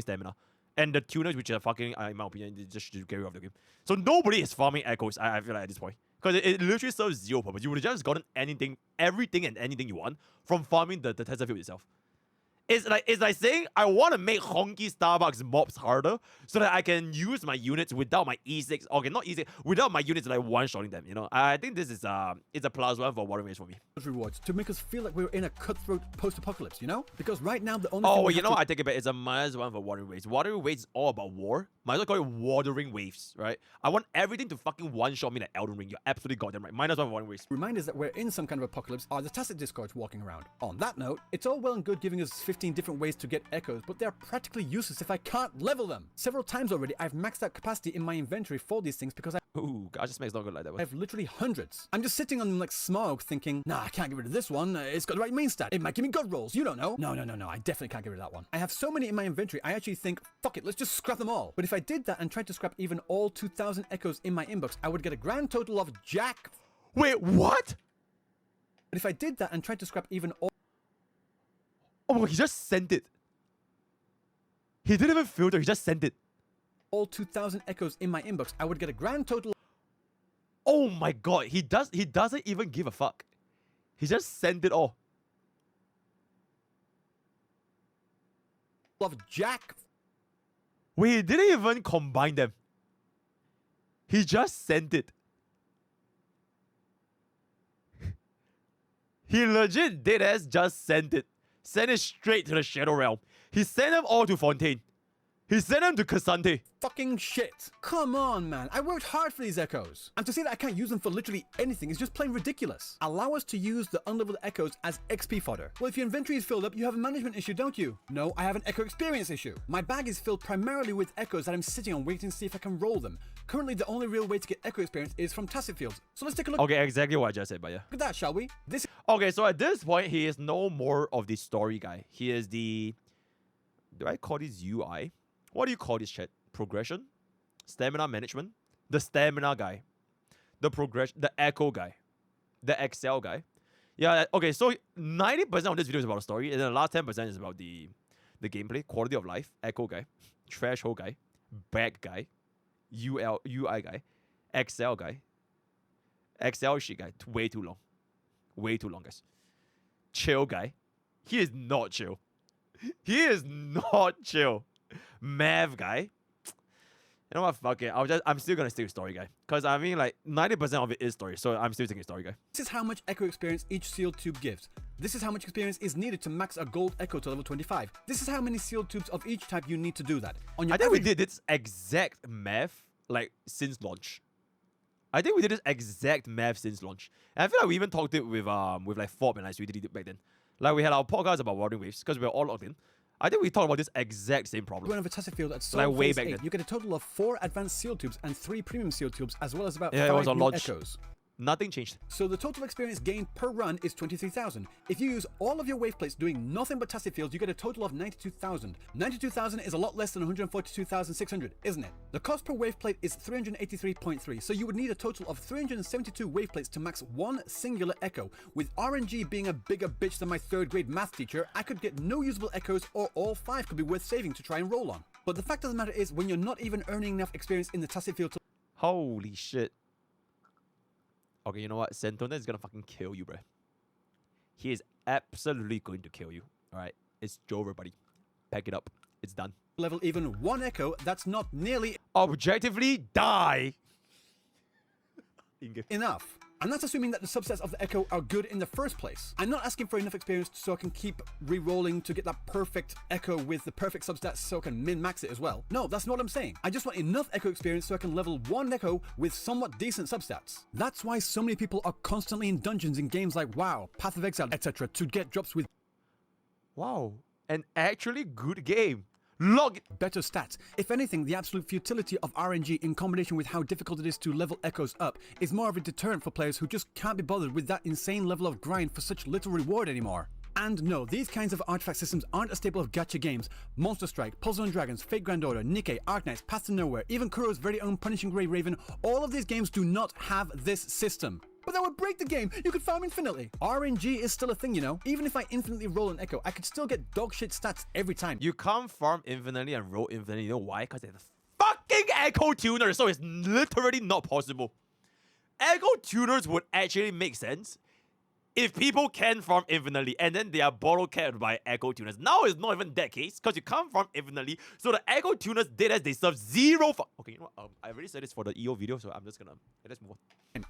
[SPEAKER 2] stamina. And the tuners, which are fucking, in my opinion, they just should get rid of the game. So nobody is farming Echoes, I feel like at this point. Because it literally serves zero purpose. You would have just gotten everything and anything you want from farming the Tesla field itself. It's like saying I want to make Honkai Starbucks mobs harder so that I can use my units without my E6. Okay, not E6, without my units like one-shotting them. You know, I think this is it's a +1 for Wuthering for me.
[SPEAKER 1] rewards to make us feel like we're in a cutthroat post-apocalypse, you know? Because right now the only thing
[SPEAKER 2] Oh,
[SPEAKER 1] we
[SPEAKER 2] you
[SPEAKER 1] have
[SPEAKER 2] know
[SPEAKER 1] to-
[SPEAKER 2] what? I take it back. It's a -1 for Wuthering Waves. Wuthering Waves is all about war. Might as well call it Wuthering Waves, right? I want everything to fucking one-shot me like Elden Ring. You're absolutely goddamn right. -1 for Wuthering Waves.
[SPEAKER 1] Reminders that we're in some kind of apocalypse are the tacit discords walking around. On that note, it's all well and good giving us 15 different ways to get echoes, but they're practically useless if I can't level them. Several times already, I've maxed out capacity in my inventory for these things because
[SPEAKER 2] Ooh, God, just makes not good like that.
[SPEAKER 1] I have literally hundreds. I'm just sitting on them like smog thinking, nah, I can't get rid of this one. It's got the right main stat. It might give me god rolls. You don't know. No, I definitely can't get rid of that one. I have so many in my inventory, I actually think, fuck it, let's just scrap them all. But if I did that and tried to scrap even all 2,000 echoes in my inbox, I would get a grand total of jack.
[SPEAKER 2] Wait, what?
[SPEAKER 1] But if I did that and tried to scrap even all
[SPEAKER 2] Oh my God, he just sent it. He didn't even filter, he just sent it.
[SPEAKER 1] 2,000 echoes in my inbox, I would get a grand total
[SPEAKER 2] Oh my God, he doesn't even give a fuck. He just sent it all.
[SPEAKER 1] of jack.
[SPEAKER 2] Wait, he didn't even combine them. He just sent it. He legit did as just sent it. Sent it straight to the Shadow Realm. He sent them all to Fontaine. He sent them to Cassante.
[SPEAKER 1] Fucking shit. Come on, man. I worked hard for these echoes. And to say that I can't use them for literally anything is just plain ridiculous. Allow us to use the unleveled echoes as XP fodder. Well, if your inventory is filled up, you have a management issue, don't you? No, I have an echo experience issue. My bag is filled primarily with echoes that I'm sitting on waiting to see if I can roll them. Currently, the only real way to get echo experience is from tacit fields. So let's take a look
[SPEAKER 2] Okay, exactly what I just said, but yeah.
[SPEAKER 1] at that, shall we? This
[SPEAKER 2] Okay, so at this point, he is no more of the story guy. He is the... Do I call this UI? What do you call this chat? Progression? Stamina management? The stamina guy. The progression, the echo guy. The Excel guy. Yeah, okay, so 90% of this video is about the story, and then the last 10% is about the gameplay, quality of life, echo guy, threshold guy, back guy, UI guy, Excel guy, Excel sheet guy. Way too long. Way too long, guys. Chill guy. He is not chill. He is not chill. Mav guy. You know what? Fuck it. I'm still gonna stick with story guy. Cause I mean like 90% of it is story, so I'm still taking story guy.
[SPEAKER 1] is how much echo experience each sealed tube gives. This is how much experience is needed to max a gold echo to level 25. This is how many sealed tubes of each type you need to do that. On your
[SPEAKER 2] I think we
[SPEAKER 1] average-
[SPEAKER 2] did this exact math like since launch. I think we did this exact math since launch. And I feel like we even talked it with like Fob and I so we did it back then. Like we had our podcast about Wuthering Waves because we were all logged in. I think we talked about this exact same problem.
[SPEAKER 1] When of a tacit field at
[SPEAKER 2] Like
[SPEAKER 1] Soul
[SPEAKER 2] way
[SPEAKER 1] Phase
[SPEAKER 2] back
[SPEAKER 1] 8,
[SPEAKER 2] then.
[SPEAKER 1] you get a total of 4 advanced seal tubes and 3 premium seal tubes, as well as about
[SPEAKER 2] Yeah, it
[SPEAKER 1] 5
[SPEAKER 2] was on
[SPEAKER 1] new
[SPEAKER 2] launch.
[SPEAKER 1] echoes.
[SPEAKER 2] Nothing changed.
[SPEAKER 1] So the total experience gained per run is 23,000. If you use all of your wave plates doing nothing but tacit fields, you get a total of 92,000. 92,000 is a lot less than 142,600, isn't it? The cost per wave plate is 383.3, so you would need a total of 372 wave plates to max one singular echo. With RNG being a bigger bitch than my 3rd grade math teacher, I could get no usable echoes, or all 5 could be worth saving to try and roll on. But the fact of the matter is, when you're not even earning enough experience in the tacit field to
[SPEAKER 2] Holy shit. Okay, you know what? Santona is gonna fucking kill you, bruh. He is absolutely going to kill you. Alright, it's over, buddy. Pack it up. It's done.
[SPEAKER 1] level even one echo, that's not nearly
[SPEAKER 2] Objectively, die!
[SPEAKER 1] enough. And that's assuming that the subsets of the echo are good in the first place. I'm not asking for enough experience so I can keep re-rolling to get that perfect echo with the perfect substats so I can min-max it as well. No, that's not what I'm saying. I just want enough echo experience so I can level one echo with somewhat decent substats. That's why so many people are constantly in dungeons in games like WoW, Path of Exile, etc. to get drops with
[SPEAKER 2] Wow, an actually good game. Log
[SPEAKER 1] better stats. If anything, the absolute futility of RNG in combination with how difficult it is to level echoes up is more of a deterrent for players who just can't be bothered with that insane level of grind for such little reward anymore. And no, these kinds of artifact systems aren't a staple of gacha games. Monster Strike, Puzzle and Dragons, Fate Grand Order, Nikkei, Arknights, Path to Nowhere, even Kuro's very own Punishing Grey Raven, all of these games do not have this system. But that would break the game. You could farm infinitely. RNG is still a thing, you know. Even if I infinitely roll an echo, I could still get dogshit stats every time.
[SPEAKER 2] You can't farm infinitely and roll infinitely. You know why? Because they're the fucking echo tuners, so it's literally not possible. Echo tuners would actually make sense if people can farm infinitely and then they are bottle capped by echo tuners. Now it's not even that case because you can't farm infinitely, so the echo tuners did as they serve zero. Okay, you know what? I already said this for the EO video, so I'm just gonna let's move on.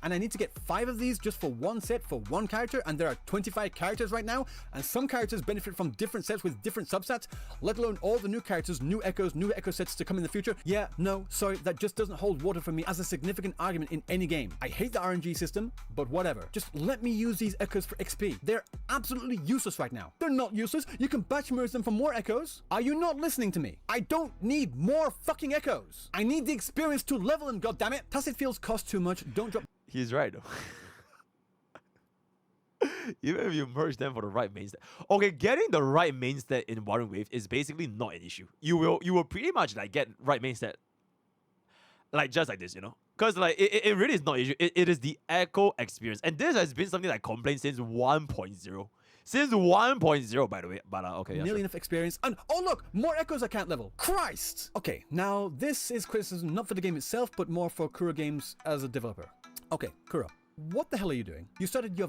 [SPEAKER 1] And I need to get 5 of these just for one set for one character, and there are 25 characters right now, and some characters benefit from different sets with different subsets, let alone all the new characters, new echo sets to come in the future. Yeah, no, sorry, that just doesn't hold water for me as a significant argument in any game. I hate the RNG system, but whatever. Just let me use these echoes for XP. They're absolutely useless right now. They're not useless. You can batch merge them for more echoes. Are you not listening to me? I don't need more fucking echoes. I need the experience to level them, goddammit. Tacit fields cost too much. Don't drop.
[SPEAKER 2] He's right though. Even if you merge them for the right main stat. Okay, getting the right main stat in Wuthering Wave is basically not an issue. You will pretty much like get right main stat like just like this, you know? Because like it really is not an issue. It is the echo experience. And this has been something I complained since 1.0. Since 1.0, by the way. But okay, yeah,
[SPEAKER 1] nearly enough experience. And oh look, more echoes I can't level. Christ! Okay, now this is criticism not for the game itself, but more for Kuro Games as a developer. Okay, Kuro, what the hell are you doing? You started your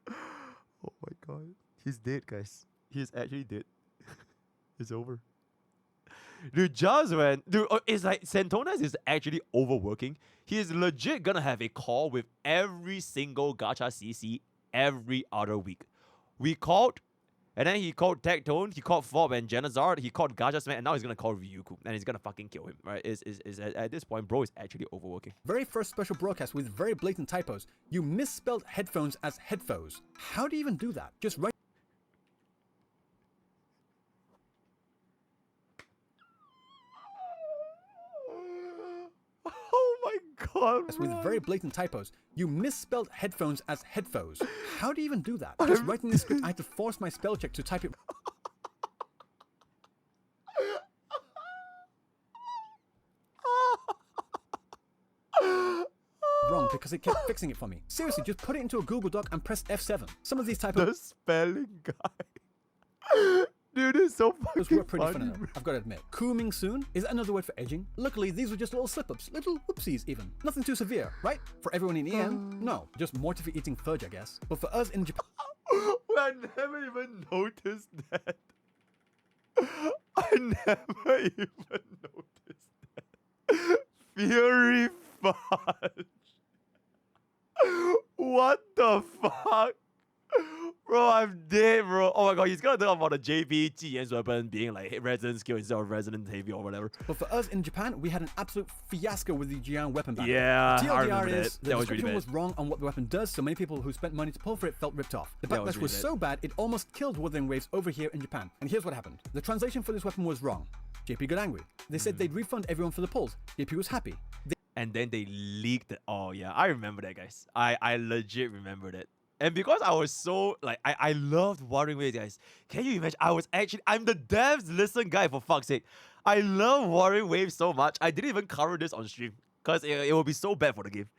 [SPEAKER 2] oh my god. He's dead, guys. He's actually dead. It's over. Dude, just when... Dude, it's like Santonas is actually overworking. He is legit gonna have a call with every single gacha CC every other week. We called... And then he called Tectone, he called Fob and Janazard, he called Gacha Smack, and now he's gonna call Ryuuku, and he's gonna fucking kill him, right? At this point, bro is actually overworking.
[SPEAKER 1] very first special broadcast with very blatant typos. You misspelled headphones as headphones. How do you even do that? Just write
[SPEAKER 2] Oh my god,
[SPEAKER 1] with
[SPEAKER 2] bro.
[SPEAKER 1] very blatant typos. You misspelled headphones as headphones. How do you even do that? Just writing this script, I had to force my spell check to type it wrong because it kept fixing it for me. Seriously, just put it into a Google Doc and press F7. Some of these typos
[SPEAKER 2] The spelling guy. Dude, it's so fucking
[SPEAKER 1] were pretty
[SPEAKER 2] funny,
[SPEAKER 1] funny though, I've got to admit. Cooming soon? Is that another word for edging? Luckily, these were just little slip-ups, little whoopsies even. Nothing too severe, right? For everyone in EN? No, just mortified eating fudge, I guess. But for us in Japan...
[SPEAKER 2] I never even noticed that. I never even noticed that. Fury fudge. What the fuck? Bro, I'm dead, bro. Oh my god, he's gonna talk about the JP GN's weapon being like resonant skill instead of resonant heavy or whatever.
[SPEAKER 1] But for us in Japan, we had an absolute fiasco with the Jian weapon battle.
[SPEAKER 2] Yeah, I
[SPEAKER 1] TLDR
[SPEAKER 2] remember
[SPEAKER 1] is,
[SPEAKER 2] that.
[SPEAKER 1] the
[SPEAKER 2] That was really
[SPEAKER 1] description
[SPEAKER 2] bad.
[SPEAKER 1] was wrong on what the weapon does, so many people who spent money to pull for it felt ripped off. The
[SPEAKER 2] That was
[SPEAKER 1] backlash
[SPEAKER 2] really
[SPEAKER 1] was
[SPEAKER 2] bad.
[SPEAKER 1] so bad, it almost killed Wuthering Waves over here in Japan. And here's what happened. The translation for this weapon was wrong. JP got angry. They said they'd refund everyone for the pulls. JP was happy.
[SPEAKER 2] and then they leaked it. Oh yeah, I remember that, guys. I legit remember that. And because I was so like I loved Wuthering Waves, guys. Can you imagine? I'm the devs listen guy, for fuck's sake. I love Wuthering Waves so much. I didn't even cover this on stream because it would be so bad for the game.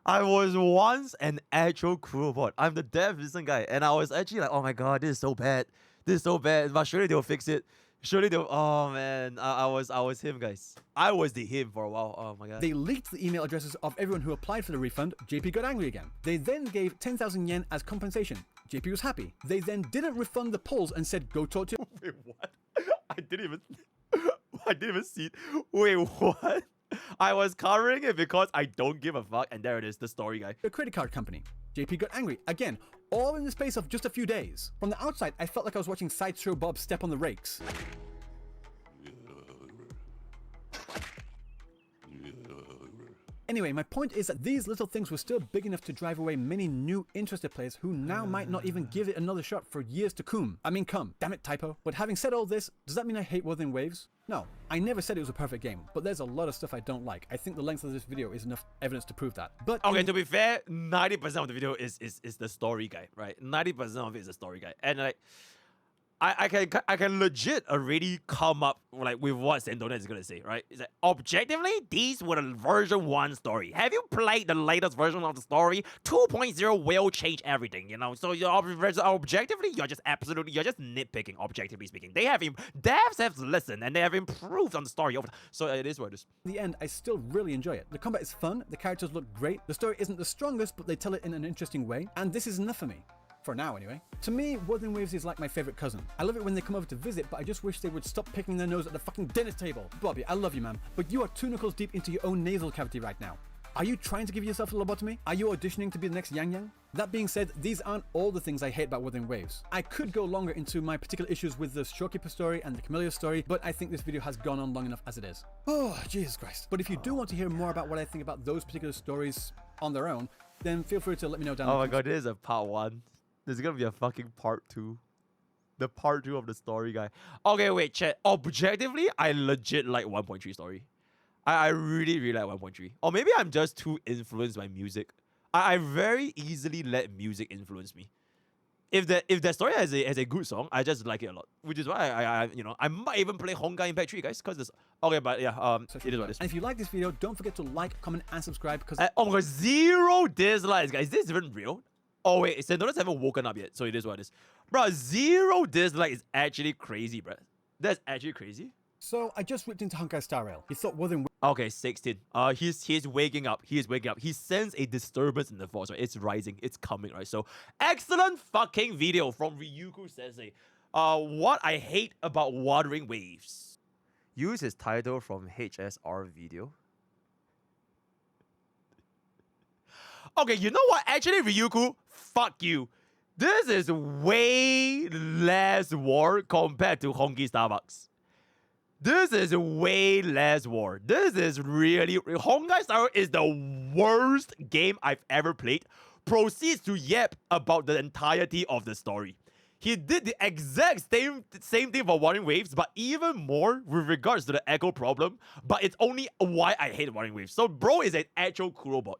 [SPEAKER 2] I was once an actual crew bot. I'm the dev listen guy, and I was actually like, oh my god, this is so bad. This is so bad. But surely they'll fix it. Surely they'll. Oh man, I was him, guys. I was the him for a while. Oh my god.
[SPEAKER 1] They leaked the email addresses of everyone who applied for the refund. JP got angry again. They then gave 10,000 yen as compensation. JP was happy. They then didn't refund the polls and said, go talk to...
[SPEAKER 2] Wait, what? I didn't even see it. Wait, what? I was covering it because I don't give a fuck, and there it is, the story guy.
[SPEAKER 1] a credit card company. JP got angry. Again, all in the space of just a few days. From the outside, I felt like I was watching Sideshow Bob step on the rakes. Anyway, my point is that these little things were still big enough to drive away many new interested players who now might not even give it another shot for years to come. Damn it, typo. But having said all this, does that mean I hate Wuthering Waves? No, I never said it was a perfect game, but there's a lot of stuff I don't like. I think the length of this video is enough evidence to prove that. But
[SPEAKER 2] okay, to be fair, 90% of the video is the story guy, right? 90% of it is the story guy, and like I can legit already come up like with what Sandona is gonna say, right? It's like, objectively, these were the version 1 story. Have you played the latest version of the story? 2.0 will change everything, you know. So objectively, you're just nitpicking. Objectively speaking, devs have listened and they have improved on the story over. So it is what it is.
[SPEAKER 1] in the end, I still really enjoy it. The combat is fun, the characters look great, the story isn't the strongest, but they tell it in an interesting way, and this is enough for me. For now, anyway. To me, Wuthering Waves is like my favorite cousin. I love it when they come over to visit, but I just wish they would stop picking their nose at the fucking dinner table. Bobby, I love you, man, but you are 2 knuckles deep into your own nasal cavity right now. Are you trying to give yourself a lobotomy? Are you auditioning to be the next Yang Yang? That being said, these aren't all the things I hate about Wuthering Waves. I could go longer into my particular issues with the Showkeeper story and the Camellia story, but I think this video has gone on long enough as it is. Oh, Jesus Christ. But if you do want to hear more about what I think about those particular stories on their own, then feel free to let me know down in the
[SPEAKER 2] Oh my
[SPEAKER 1] comments.
[SPEAKER 2] god, this is a part 1. There's gonna be a fucking part 2. The part 2 of the story guy. Okay, wait, chat. Objectively, I legit like 1.3 story. I really, really like 1.3. Or maybe I'm just too influenced by music. I very easily let music influence me. If the story has a good song, I just like it a lot. Which is why I might even play Honkai Impact 3, guys, because this. Okay, but yeah, it is what it is.
[SPEAKER 1] And if you like this video, don't forget to like, comment, and subscribe because
[SPEAKER 2] Oh my god, 0 dislikes, guys. Is this even real? Oh wait, Sandonas haven't woken up yet, so it is what it is. Bro, 0 dislike is actually crazy, bro. That's actually crazy.
[SPEAKER 1] So I just ripped into Honkai Star Rail. He thought Wuthering
[SPEAKER 2] Okay, 16. He's waking up. He is waking up. He sensed a disturbance in the force, right? It's rising. It's coming, right? So excellent fucking video from Ryuuku Sensei. What I hate about Wuthering Waves. Use his title from HSR video. Okay, you know what? Actually, Ryuuku, fuck you. This is way less war compared to Honkai Starbucks. This is way less war. This is really... Honkai Star is the worst game I've ever played. Proceeds to yap about the entirety of the story. He did the exact same thing for Wuthering Waves, but even more with regards to the echo problem. But it's only why I hate Wuthering Waves. So bro is an actual Kurobot.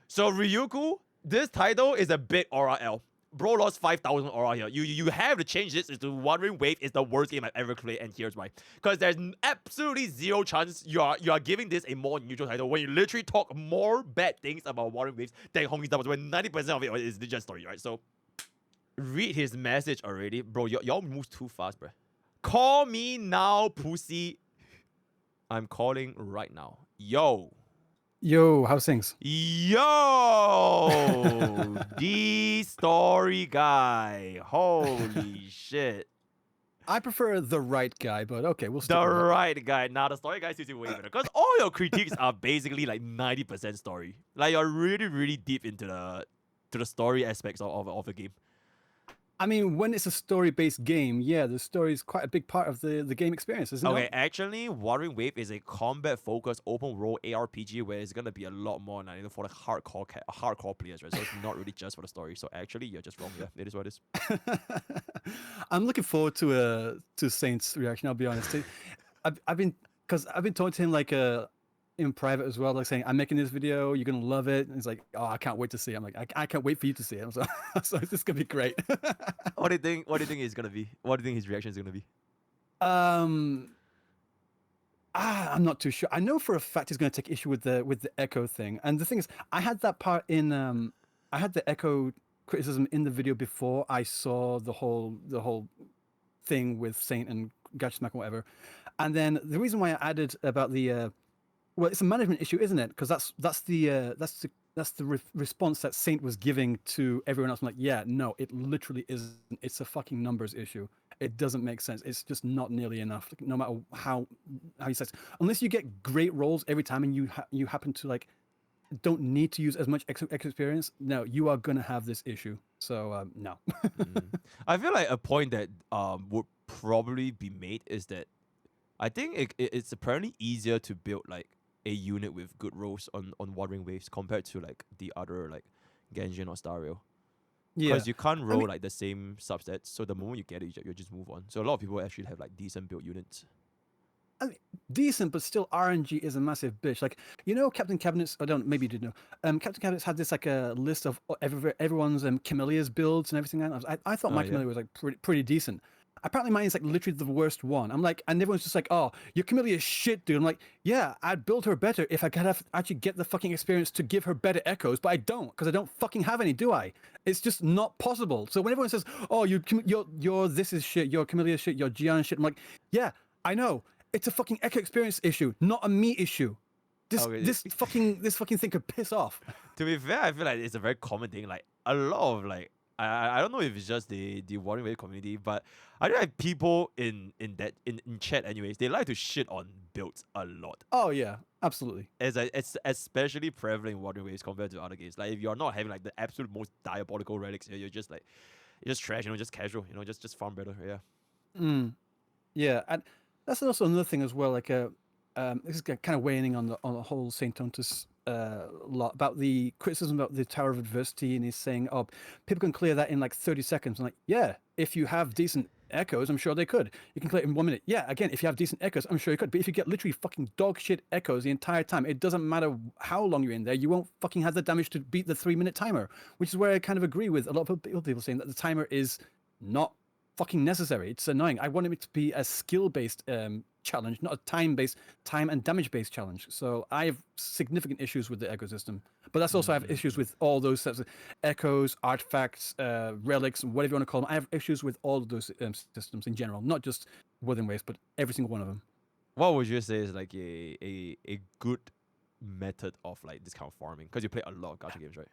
[SPEAKER 2] So Ryuuku, this title is a big RRL. Bro lost 5,000 aura here. You have to change this into Wuthering Wave is the worst game I've ever played, and here's why. Because there's absolutely 0 chance you are giving this a more neutral title when you literally talk more bad things about Wuthering Waves than Honkai Star Wars, when 90% of it is just story, right? So read his message already. Bro, y'all move too fast, bro. Call me now, pussy. I'm calling right now. Yo.
[SPEAKER 1] Yo, how's things?
[SPEAKER 2] Yo, the story guy. Holy shit.
[SPEAKER 1] I prefer the right guy, but okay, we'll stick
[SPEAKER 2] The
[SPEAKER 1] with it.
[SPEAKER 2] right guy. Now the story guy suits you way better. Because all your critiques are basically like 90% story. Like you're really, really deep into the story aspects of the game.
[SPEAKER 1] I mean, when it's a story-based game, yeah, the story is quite a big part of the game experience, isn't
[SPEAKER 2] Okay,
[SPEAKER 1] it?
[SPEAKER 2] actually, Wuthering Wave is a combat-focused open-world ARPG where it's gonna be a lot more for the hardcore players, right? So it's not really just for the story. So actually, you're just wrong. Yeah, it is what it is.
[SPEAKER 1] I'm looking forward to Saint's reaction. I'll be honest. I've been talking to him like in private as well, like saying, "I'm making this video, you're gonna love it." And he's like, "Oh, I can't wait to see it." I'm like, "I can't wait for you to see it." So, so this is gonna be great.
[SPEAKER 2] What do you think? What do you think he's gonna be? What do you think his reaction is gonna be?
[SPEAKER 1] I'm not too sure. I know for a fact he's going to take issue with the echo thing. And the thing is, I had that part in I had the echo criticism in the video before I saw the whole thing with Saint and Gacha Smack and whatever. And then the reason why I added about the well, it's a management issue, isn't it? Because that's the response that Saint was giving to everyone else. I'm like, yeah, no, it literally isn't. It's a fucking numbers issue. It doesn't make sense. It's just not nearly enough. No matter how he says, unless you get great rolls every time, and you happen to like don't need to use as much experience. No, you are gonna have this issue. So no.
[SPEAKER 2] I feel like a point that would probably be made is that I think it's apparently easier to build like a unit with good rolls on Wuthering Waves compared to like the other like Genjin or Star Rail.
[SPEAKER 1] Yeah,
[SPEAKER 2] Because you can't roll like the same subsets, so the moment you get it, you just move on. So a lot of people actually have like decent build units.
[SPEAKER 1] I mean, decent, but still RNG is a massive bitch. Like, you know, Captain Cabinets, I don't, maybe you did know. Captain Cabinets had this like a list of everyone's Camellia's builds and everything like that. I thought my Camellia was like pretty decent. Apparently mine is like literally the worst one. I'm like, and everyone's just like, "Oh, your Camellia is shit, dude." I'm like, yeah, I'd build her better if I could have actually get the fucking experience to give her better echoes, but I don't, because I don't fucking have any, do I? It's just not possible. So when everyone says, "Oh, your this is shit, your Camellia is shit, your Gian is shit," I'm like, yeah, I know. It's a fucking echo experience issue, not a me issue. This fucking thing could piss off.
[SPEAKER 2] To be fair, I feel like it's a very common thing. Like a lot of like I don't know if it's just the Wuthering Wave community, but I feel like people in chat anyways, they like to shit on builds a lot.
[SPEAKER 1] Oh yeah, absolutely.
[SPEAKER 2] It's especially prevalent in Wuthering Waves compared to other games. Like if you're not having like the absolute most diabolical relics here, you're just trash, just casual, just farm better. Yeah.
[SPEAKER 1] Yeah, and that's also another thing as well. Like, this is kind of weighing in on the whole Saint Tontus lot about the criticism about the Tower of Adversity, and he's saying, "Oh, people can clear that in like 30 seconds." I'm like, yeah, if you have decent echoes, I'm sure they could. You can clear it in 1 minute. Yeah, again, if you have decent echoes, I'm sure you could. But if you get literally fucking dog shit echoes the entire time, it doesn't matter how long you're in there, you won't fucking have the damage to beat the 3-minute timer. Which is where I kind of agree with a lot of people saying that the timer is not fucking necessary. It's annoying. I want it to be a skill-based challenge, not a time and damage-based challenge. So I have significant issues with the ecosystem. But that's also I have issues with all those sets of echoes, artifacts, relics, whatever you want to call them. I have issues with all of those systems in general, not just Wuthering Waves, but every single one of them.
[SPEAKER 2] What would you say is like a good method of like this kind of farming? Because you play a lot of gacha games, right?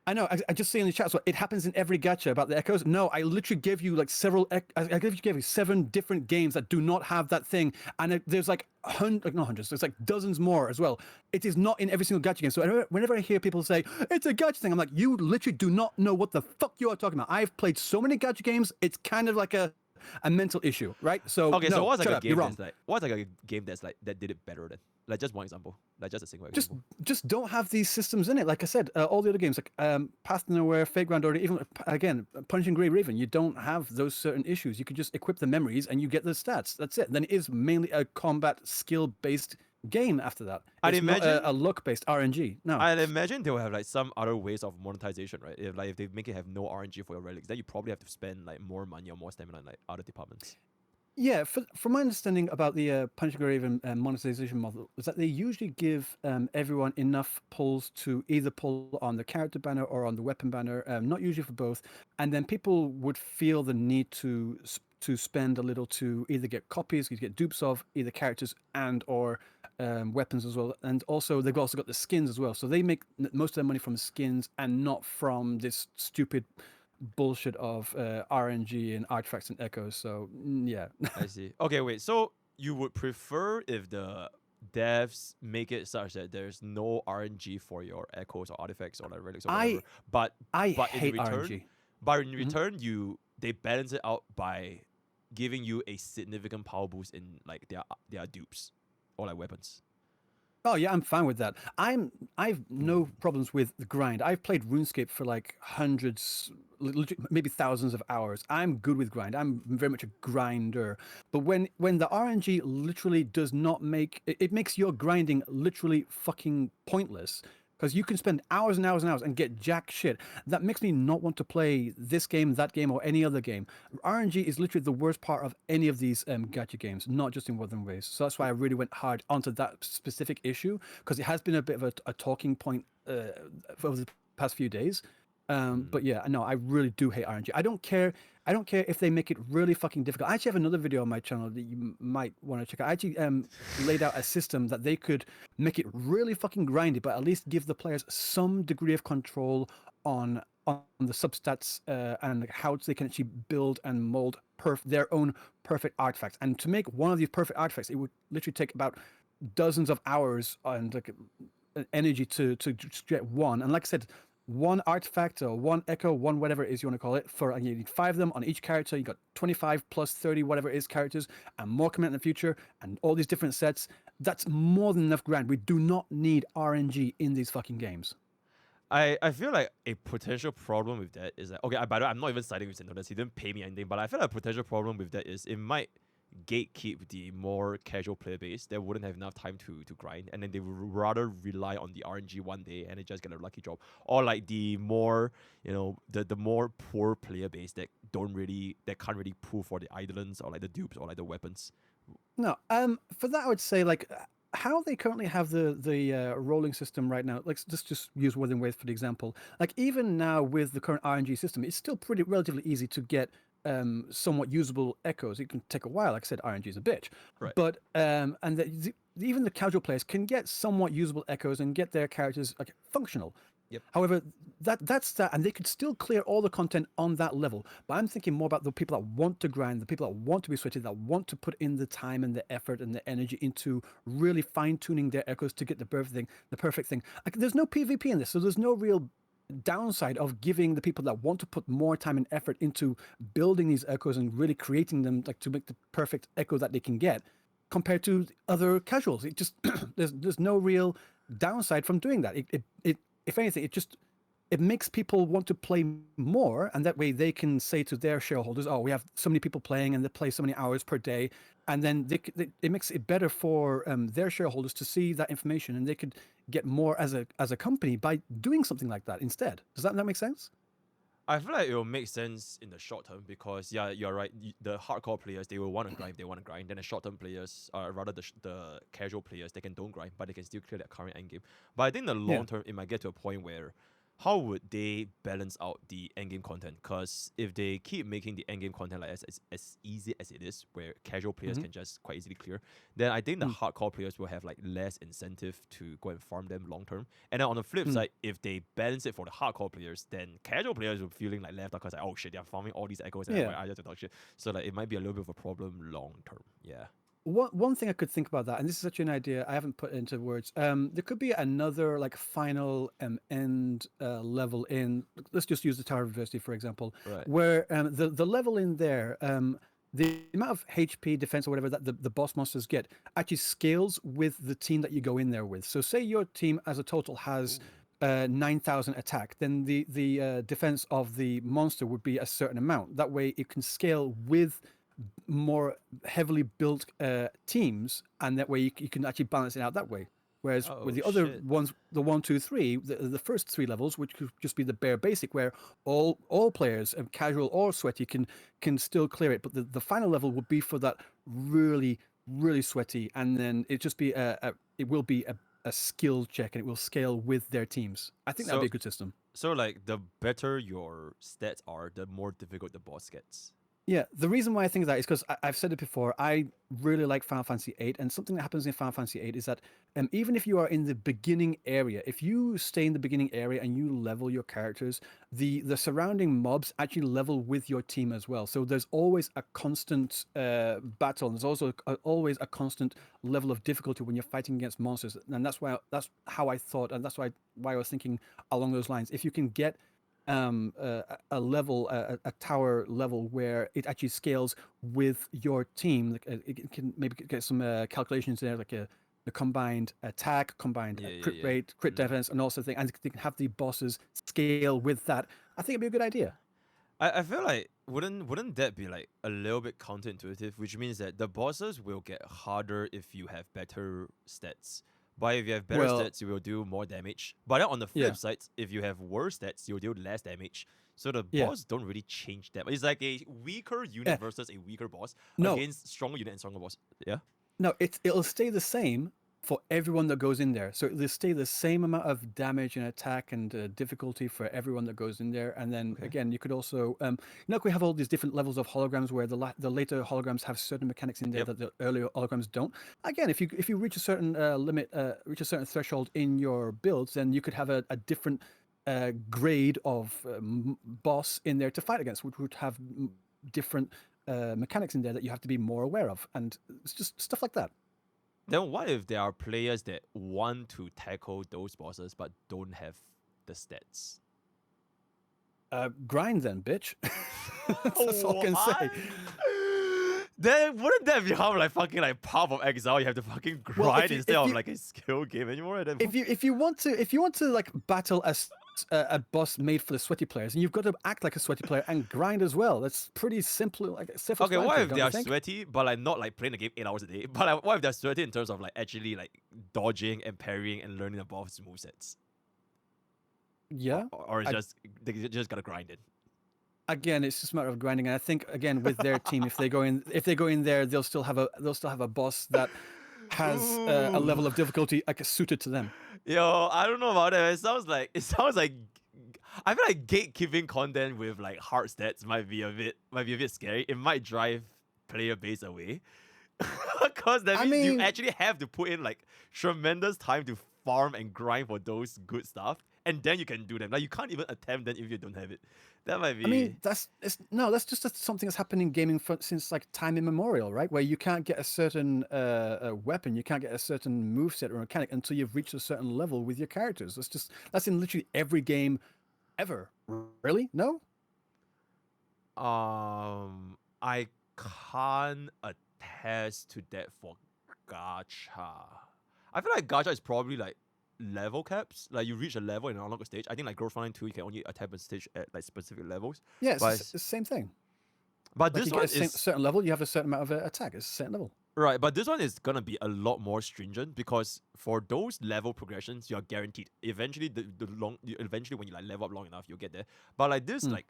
[SPEAKER 1] I know. I just see in the chat, so it happens in every gacha about the echoes. No, I literally gave you like several. I gave you 7 different games that do not have that thing, and there's like not hundreds. There's like dozens more as well. It is not in every single gacha game. So whenever I hear people say it's a gacha thing, I'm like, you literally do not know what the fuck you are talking about. I've played so many gacha games. It's kind of like a mental issue, right? So
[SPEAKER 2] okay,
[SPEAKER 1] no,
[SPEAKER 2] so what's like a game
[SPEAKER 1] that's
[SPEAKER 2] like what's like a game that's like that did it better than like just one example, like just a single example.
[SPEAKER 1] Just don't have these systems in it. Like I said, all the other games like Path to Nowhere, Fate Grand Order, even again Punching Grey Raven, you don't have those certain issues. You can just equip the memories and you get the stats. That's it. Then it is mainly a combat skill based game after that.
[SPEAKER 2] I'd
[SPEAKER 1] It's
[SPEAKER 2] imagine
[SPEAKER 1] not a luck based RNG. No.
[SPEAKER 2] I'd imagine they will have like some other ways of monetization, right? If they make it have no RNG for your relics, then you probably have to spend like more money or more stamina in like other departments.
[SPEAKER 1] Yeah, from my understanding about the Punching Grey Raven monetization model is that they usually give everyone enough pulls to either pull on the character banner or on the weapon banner, not usually for both, and then people would feel the need to spend a little to either get copies, to get dupes of either characters and or weapons as well, and also they've also got the skins as well. So they make most of their money from skins and not from this stupid bullshit of RNG and artifacts and echoes. So yeah.
[SPEAKER 2] I see. Okay, wait. So you would prefer if the devs make it such that there's no RNG for your echoes or artifacts or like relics or whatever. But
[SPEAKER 1] hate
[SPEAKER 2] in return,
[SPEAKER 1] RNG.
[SPEAKER 2] But in return, they balance it out by giving you a significant power boost in like their dupes or like weapons.
[SPEAKER 1] Oh yeah, I'm fine with that. I've no problems with the grind. I've played RuneScape for like hundreds, maybe thousands of hours. I'm good with grind. I'm very much a grinder. But when the RNG literally does not make it, it makes your grinding literally fucking pointless. Because you can spend hours and hours and hours and get jack shit. That makes me not want to play this game, that game, or any other game. RNG is literally the worst part of any of these gacha games, not just in Wuthering Waves. So that's why I really went hard onto that specific issue, because it has been a bit of a talking point over the past few days. But yeah, no, I really do hate RNG. I don't care. I don't care if they make it really fucking difficult. I actually have another video on my channel that you might want to check out. I actually laid out a system that they could make it really fucking grindy, but at least give the players some degree of control on the substats and how they can actually build and mold their own perfect artifacts. And to make one of these perfect artifacts, it would literally take about dozens of hours and like energy to just get one. And like I said, one artifact or one echo, one whatever it is you want to call it, for you need 5 of them on each character. You got 25 plus 30, whatever it is, characters, and more coming out in the future, and all these different sets. That's more than enough grand. We do not need RNG in these fucking games.
[SPEAKER 2] I feel like a potential problem with that is that, okay, by the way, I'm not even siding with Sendones. He didn't pay me anything, but I feel like a potential problem with that is it might gatekeep the more casual player base that wouldn't have enough time to grind, and then they would rather rely on the RNG one day and they just get a lucky drop. Or like the more, the more poor player base that can't really pull for the eidolons or like the dupes or like the weapons.
[SPEAKER 1] No, for that I would say like how they currently have the rolling system right now. Like let's just use Wuthering Waves for the example. Like even now with the current RNG system, it's still pretty relatively easy to get somewhat usable echoes. It can take a while. Like I said, RNG is a bitch.
[SPEAKER 2] Right.
[SPEAKER 1] But even the casual players can get somewhat usable echoes and get their characters like functional.
[SPEAKER 2] Yep.
[SPEAKER 1] However, that's that, and they could still clear all the content on that level. But I'm thinking more about the people that want to grind, the people that want to be sweaty, that want to put in the time and the effort and the energy into really fine tuning their echoes to get the perfect thing. Like, there's no PvP in this, so there's no real downside of giving the people that want to put more time and effort into building these echoes and really creating them like to make the perfect echo that they can get, compared to other casuals. It just there's no real downside from doing that. It if anything, it makes people want to play more, and that way they can say to their shareholders, "Oh, we have so many people playing, and they play so many hours per day," and then it makes it better for their shareholders to see that information, and they could get more as a company by doing something like that instead. Does that make sense?
[SPEAKER 2] I feel like it will make sense in the short term because, yeah, you're right. The hardcore players, they will want to grind. They want to grind. Then the short term players, rather the casual players, they can don't grind, but they can still clear that current end game. But I think the long term, it might get to a point where how would they balance out the endgame content? Because if they keep making the endgame content like as easy as it is, where casual players can just quite easily clear, then I think the hardcore players will have like less incentive to go and farm them long term. And then on the flip side, if they balance it for the hardcore players, then casual players will be feeling like left out because like, oh shit, they're farming all these echoes and I just talk shit. So like it might be a little bit of a problem long term. Yeah.
[SPEAKER 1] One thing I could think about that, and this is such an idea I haven't put into words. There could be another like final end level in. Let's just use the Tower of Adversity for example,
[SPEAKER 2] Right.
[SPEAKER 1] where the level in there, the amount of HP, defense, or whatever that the boss monsters get actually scales with the team that you go in there with. So say your team as a total has 9,000 attack, then the defense of the monster would be a certain amount. That way it can scale with more heavily built teams, and that way you can actually balance it out that way. Whereas with the other ones, the 1, 2, 3, the first 3 levels, which could just be the bare basic, where all players, casual or sweaty, can still clear it. But the final level would be for that really sweaty, and then it just be it will be a skill check, and it will scale with their teams. I think that'd be a good system.
[SPEAKER 2] So like the better your stats are, the more difficult the boss gets.
[SPEAKER 1] Yeah, the reason why I think that is because I've said it before. I really like Final Fantasy VIII, and something that happens in Final Fantasy VIII is that even if you are in the beginning area, if you stay in the beginning area and you level your characters, the surrounding mobs actually level with your team as well. So there's always a constant battle. There's also always a constant level of difficulty when you're fighting against monsters, and that's how I thought, and that's why I was thinking along those lines. If you can get a level, a tower level where it actually scales with your team. Like, it can maybe get some calculations there, like the combined attack, combined crit rate, crit defense, and also and they can have the bosses scale with that. I think it'd be a good idea.
[SPEAKER 2] I feel like wouldn't that be like a little bit counterintuitive, which means that the bosses will get harder if you have better stats. But if you have better stats, you will do more damage. But then on the flip side, if you have worse stats, you'll do less damage. So the boss don't really change that. It's like a weaker unit versus a weaker boss against stronger unit and stronger boss. Yeah.
[SPEAKER 1] No, it'll stay the same for everyone that goes in there. So it'll stay the same amount of damage and attack and difficulty for everyone that goes in there. And then again, you could also, we have all these different levels of holograms where the later holograms have certain mechanics in there that the earlier holograms don't. Again, if you reach a certain limit, reach a certain threshold in your builds, then you could have a different grade of boss in there to fight against, which would have different mechanics in there that you have to be more aware of. And it's just stuff like that.
[SPEAKER 2] Then what if there are players that want to tackle those bosses but don't have the stats?
[SPEAKER 1] Grind then, bitch. That's all I can say.
[SPEAKER 2] Then wouldn't that become like fucking like Path of Exile? You have to fucking grind instead of like a skill game anymore.
[SPEAKER 1] If you want to like battle a boss made for the sweaty players, and you've got to act like a sweaty player and grind as well. That's pretty simple. Like
[SPEAKER 2] okay, what if they are sweaty but like not like playing the game 8 hours a day? But like, what if they're sweaty in terms of like actually like dodging and parrying and learning the boss movesets?
[SPEAKER 1] Yeah.
[SPEAKER 2] Or it's they just gotta grind it.
[SPEAKER 1] Again, it's just a matter of grinding, and I think again with their team, if they go in there, they'll still have a boss that has a level of difficulty like suited to them.
[SPEAKER 2] Yo, I don't know about that. It sounds like I feel like gatekeeping content with like hard stats might be a bit scary. It might drive player base away. Because that means you actually have to put in like tremendous time to farm and grind for those good stuff, and then you can do them. Like you can't even attempt them if you don't have it. That might be.
[SPEAKER 1] I mean, that's just something that's happened in gaming since like time immemorial, right? Where you can't get a certain weapon, you can't get a certain moveset or mechanic until you've reached a certain level with your characters. That's in literally every game ever. Really? No?
[SPEAKER 2] I can't attest to that for gacha. I feel like gacha is probably like level caps. Like you reach a level and unlock a stage. I think like Growth Frontline 2, you can only attack a stage at like specific levels.
[SPEAKER 1] Yeah, it's the same thing.
[SPEAKER 2] But
[SPEAKER 1] like
[SPEAKER 2] this
[SPEAKER 1] you
[SPEAKER 2] one
[SPEAKER 1] get a certain level, you have a certain amount of attack. It's a certain level.
[SPEAKER 2] Right, but this one is gonna be a lot more stringent because for those level progressions, you're guaranteed. Eventually, eventually when you like level up long enough, you'll get there. But like this like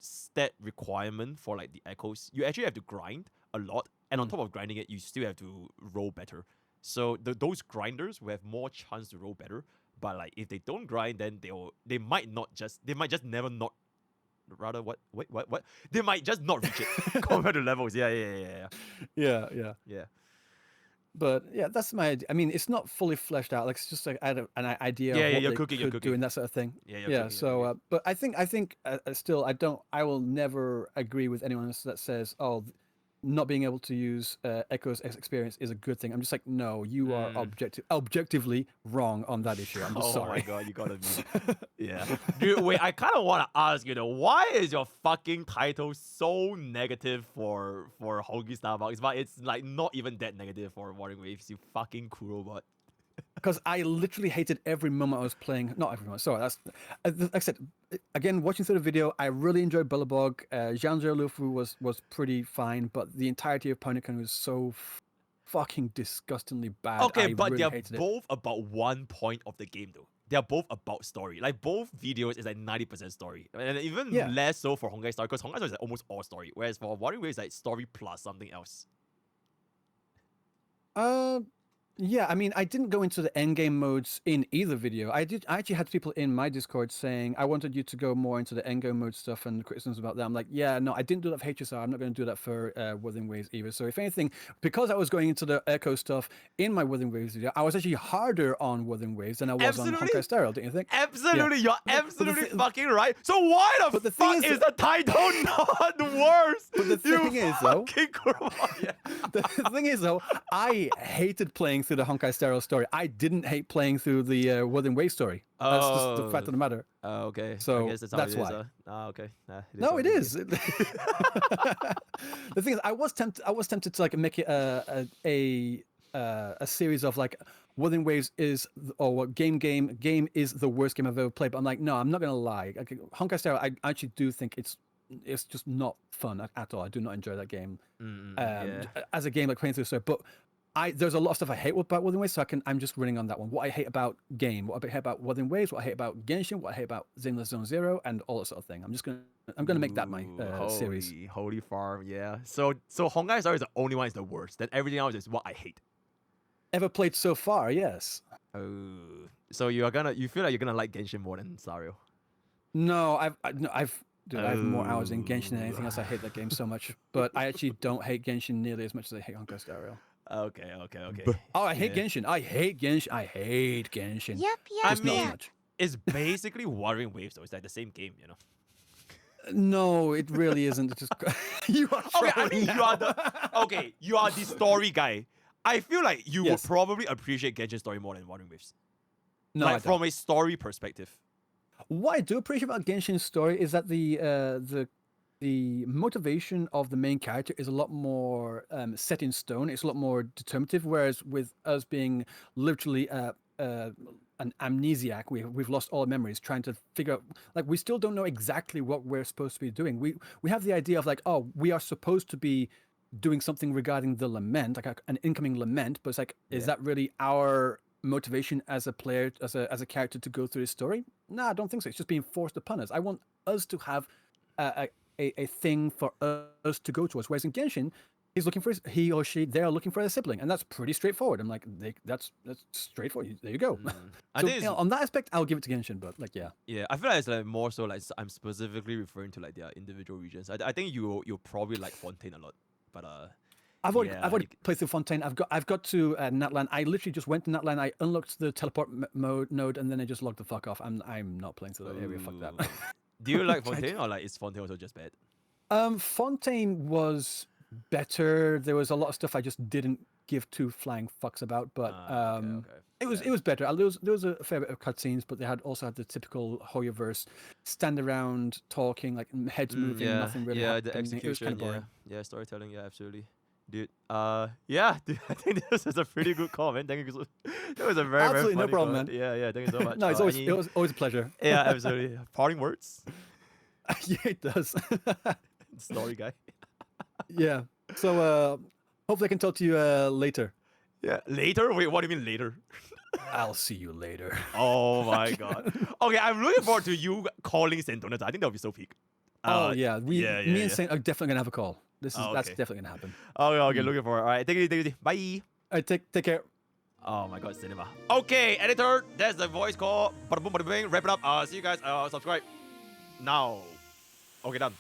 [SPEAKER 2] stat requirement for like the echoes, you actually have to grind a lot, and on top of grinding it, you still have to roll better. So those grinders will have more chance to roll better. But like if they don't grind, then they might just never not. Rather, what? Wait, what? They might just not reach it compared to levels. Yeah.
[SPEAKER 1] But yeah, that's my idea. I mean, it's not fully fleshed out. Like it's just like an idea of what they could do and that sort of thing.
[SPEAKER 2] Yeah.
[SPEAKER 1] So, but I think still I will never agree with anyone that says, oh, not being able to use Echo's experience is a good thing. I'm just like, no, you are objectively wrong on that issue. I'm just sorry.
[SPEAKER 2] Oh my god, you gotta be. Yeah. Dude, wait, I kind of want to ask you, why is your fucking title so negative for Honkai Starbucks, but it's like not even that negative for Wuthering Waves, you fucking Kurobot?
[SPEAKER 1] Because I literally hated every moment I was playing. Not every moment. Sorry, that's like I said. Again, watching through the video, I really enjoyed Bullabog. Zhanzhou Lufu was pretty fine, but the entirety of Ponycon was so fucking disgustingly bad.
[SPEAKER 2] Okay, but they're both about one point of the game, though. They're both about story. Like both videos is like 90% story, and even less so for Honkai Star, because Honkai Star is like almost all story, whereas for Wuthering Waves, like story plus something else.
[SPEAKER 1] Yeah, I mean, I didn't go into the endgame modes in either video. I actually had people in my Discord saying, I wanted you to go more into the endgame mode stuff and criticisms about that. I'm like, yeah, no, I didn't do that for HSR. I'm not going to do that for Wuthering Waves either. So if anything, because I was going into the Echo stuff in my Wuthering Waves video, I was actually harder on Wuthering Waves than I was on Honkai Star Rail, don't you think?
[SPEAKER 2] Absolutely, you're absolutely fucking right. So why the fuck is the title not worse?
[SPEAKER 1] But the thing is, though,
[SPEAKER 2] the
[SPEAKER 1] thing is, though, I hated playing through the Honkai Star Rail story. I didn't hate playing through the Wuthering Waves story. That's just the fact of the matter.
[SPEAKER 2] Oh, okay.
[SPEAKER 1] So
[SPEAKER 2] I guess
[SPEAKER 1] that's why.
[SPEAKER 2] Okay.
[SPEAKER 1] It is. The thing is, I was tempted to like make it a a series of like Wuthering Waves is or what game is the worst game I've ever played. But I'm like, no, I'm not gonna lie. Okay, Honkai Star, I actually do think it's just not fun at all. I do not enjoy that game as a game like playing through. So, but there's a lot of stuff I hate about Wuthering Waves, so I'm just running on that one. What I hate about game, what I hate about Wuthering Waves, what I hate about Genshin, what I hate about Zenless Zone Zero, and all that sort of thing. I'm gonna make that my series.
[SPEAKER 2] Holy farm, yeah. So Honkai Star is the only one is the worst. Then everything else is what I hate.
[SPEAKER 1] Ever played so far? Yes.
[SPEAKER 2] Oh, so you feel like you're gonna like Genshin more than Sario?
[SPEAKER 1] No, I have more hours in Genshin than anything else. I hate that game so much, but I actually don't hate Genshin nearly as much as I hate Honkai Star Rail.
[SPEAKER 2] Okay.
[SPEAKER 1] Oh, I hate Genshin. I hate Genshin.
[SPEAKER 3] Yep,
[SPEAKER 1] Just not much.
[SPEAKER 2] It's basically Wuthering Waves, though. It's like the same game, you know.
[SPEAKER 1] No, it really isn't. It's just you are.
[SPEAKER 2] Okay, I mean you are the story guy. I feel like you would probably appreciate Genshin story more than Wuthering Waves.
[SPEAKER 1] No,
[SPEAKER 2] like from a story perspective.
[SPEAKER 1] What I do appreciate about Genshin's story is that the motivation of the main character is a lot more set in stone. It's a lot more determinative. Whereas with us being literally an amnesiac, we've lost all our memories, trying to figure out, like, we still don't know exactly what we're supposed to be doing. We have the idea of like, oh, we are supposed to be doing something regarding the lament, like an incoming lament, but it's like, is that really our motivation as a player, as a character to go through this story? No, I don't think so. It's just being forced upon us. I want us to have a thing for us to go towards. Whereas in Genshin, he or she, they are looking for a sibling, and that's pretty straightforward. I'm like, that's straightforward. There you go.
[SPEAKER 2] I think
[SPEAKER 1] on that aspect, I'll give it to Genshin, but like, yeah.
[SPEAKER 2] Yeah, I feel like it's like more so like I'm specifically referring to like their individual regions. I think you'll probably like Fontaine a lot, but
[SPEAKER 1] I've already played through Fontaine. I've got to Natlan. I literally just went to Natlan. I unlocked the teleport mode node, and then I just logged the fuck off. I'm not playing through that area. Fuck that.
[SPEAKER 2] Do you like Fontaine, or like is Fontaine also just bad?
[SPEAKER 1] Fontaine was better. There was a lot of stuff I just didn't give two flying fucks about, but it was better. There was a fair bit of cutscenes, but they also had the typical Hoyoverse stand around talking, like heads moving, nothing really happening.
[SPEAKER 2] The execution,
[SPEAKER 1] it was kind of boring.
[SPEAKER 2] Yeah, storytelling, yeah, absolutely. Dude, dude, I think this is a pretty good call, man. Thank you. That was a very,
[SPEAKER 1] absolutely
[SPEAKER 2] very
[SPEAKER 1] no problem,
[SPEAKER 2] call.
[SPEAKER 1] man.
[SPEAKER 2] Yeah, thank you so much.
[SPEAKER 1] No, it was always a pleasure.
[SPEAKER 2] Yeah, absolutely. Parting words.
[SPEAKER 1] Yeah, it does.
[SPEAKER 2] Story guy.
[SPEAKER 1] Yeah. So hopefully I can talk to you later.
[SPEAKER 2] Yeah, later? Wait, what do you mean later?
[SPEAKER 1] I'll see you later.
[SPEAKER 2] Oh my god. Okay, I'm looking forward to you calling Santonas. I think that'll be so peak.
[SPEAKER 1] Me and Saint are definitely gonna have a call. That's definitely gonna happen.
[SPEAKER 2] Okay, looking for it. All right, take it easy. Bye.
[SPEAKER 1] All right, take care.
[SPEAKER 2] Oh my god, cinema. Okay, editor, that's the voice call. Bada boom, bada bing. Wrap it up. See you guys. Subscribe now. Okay, done.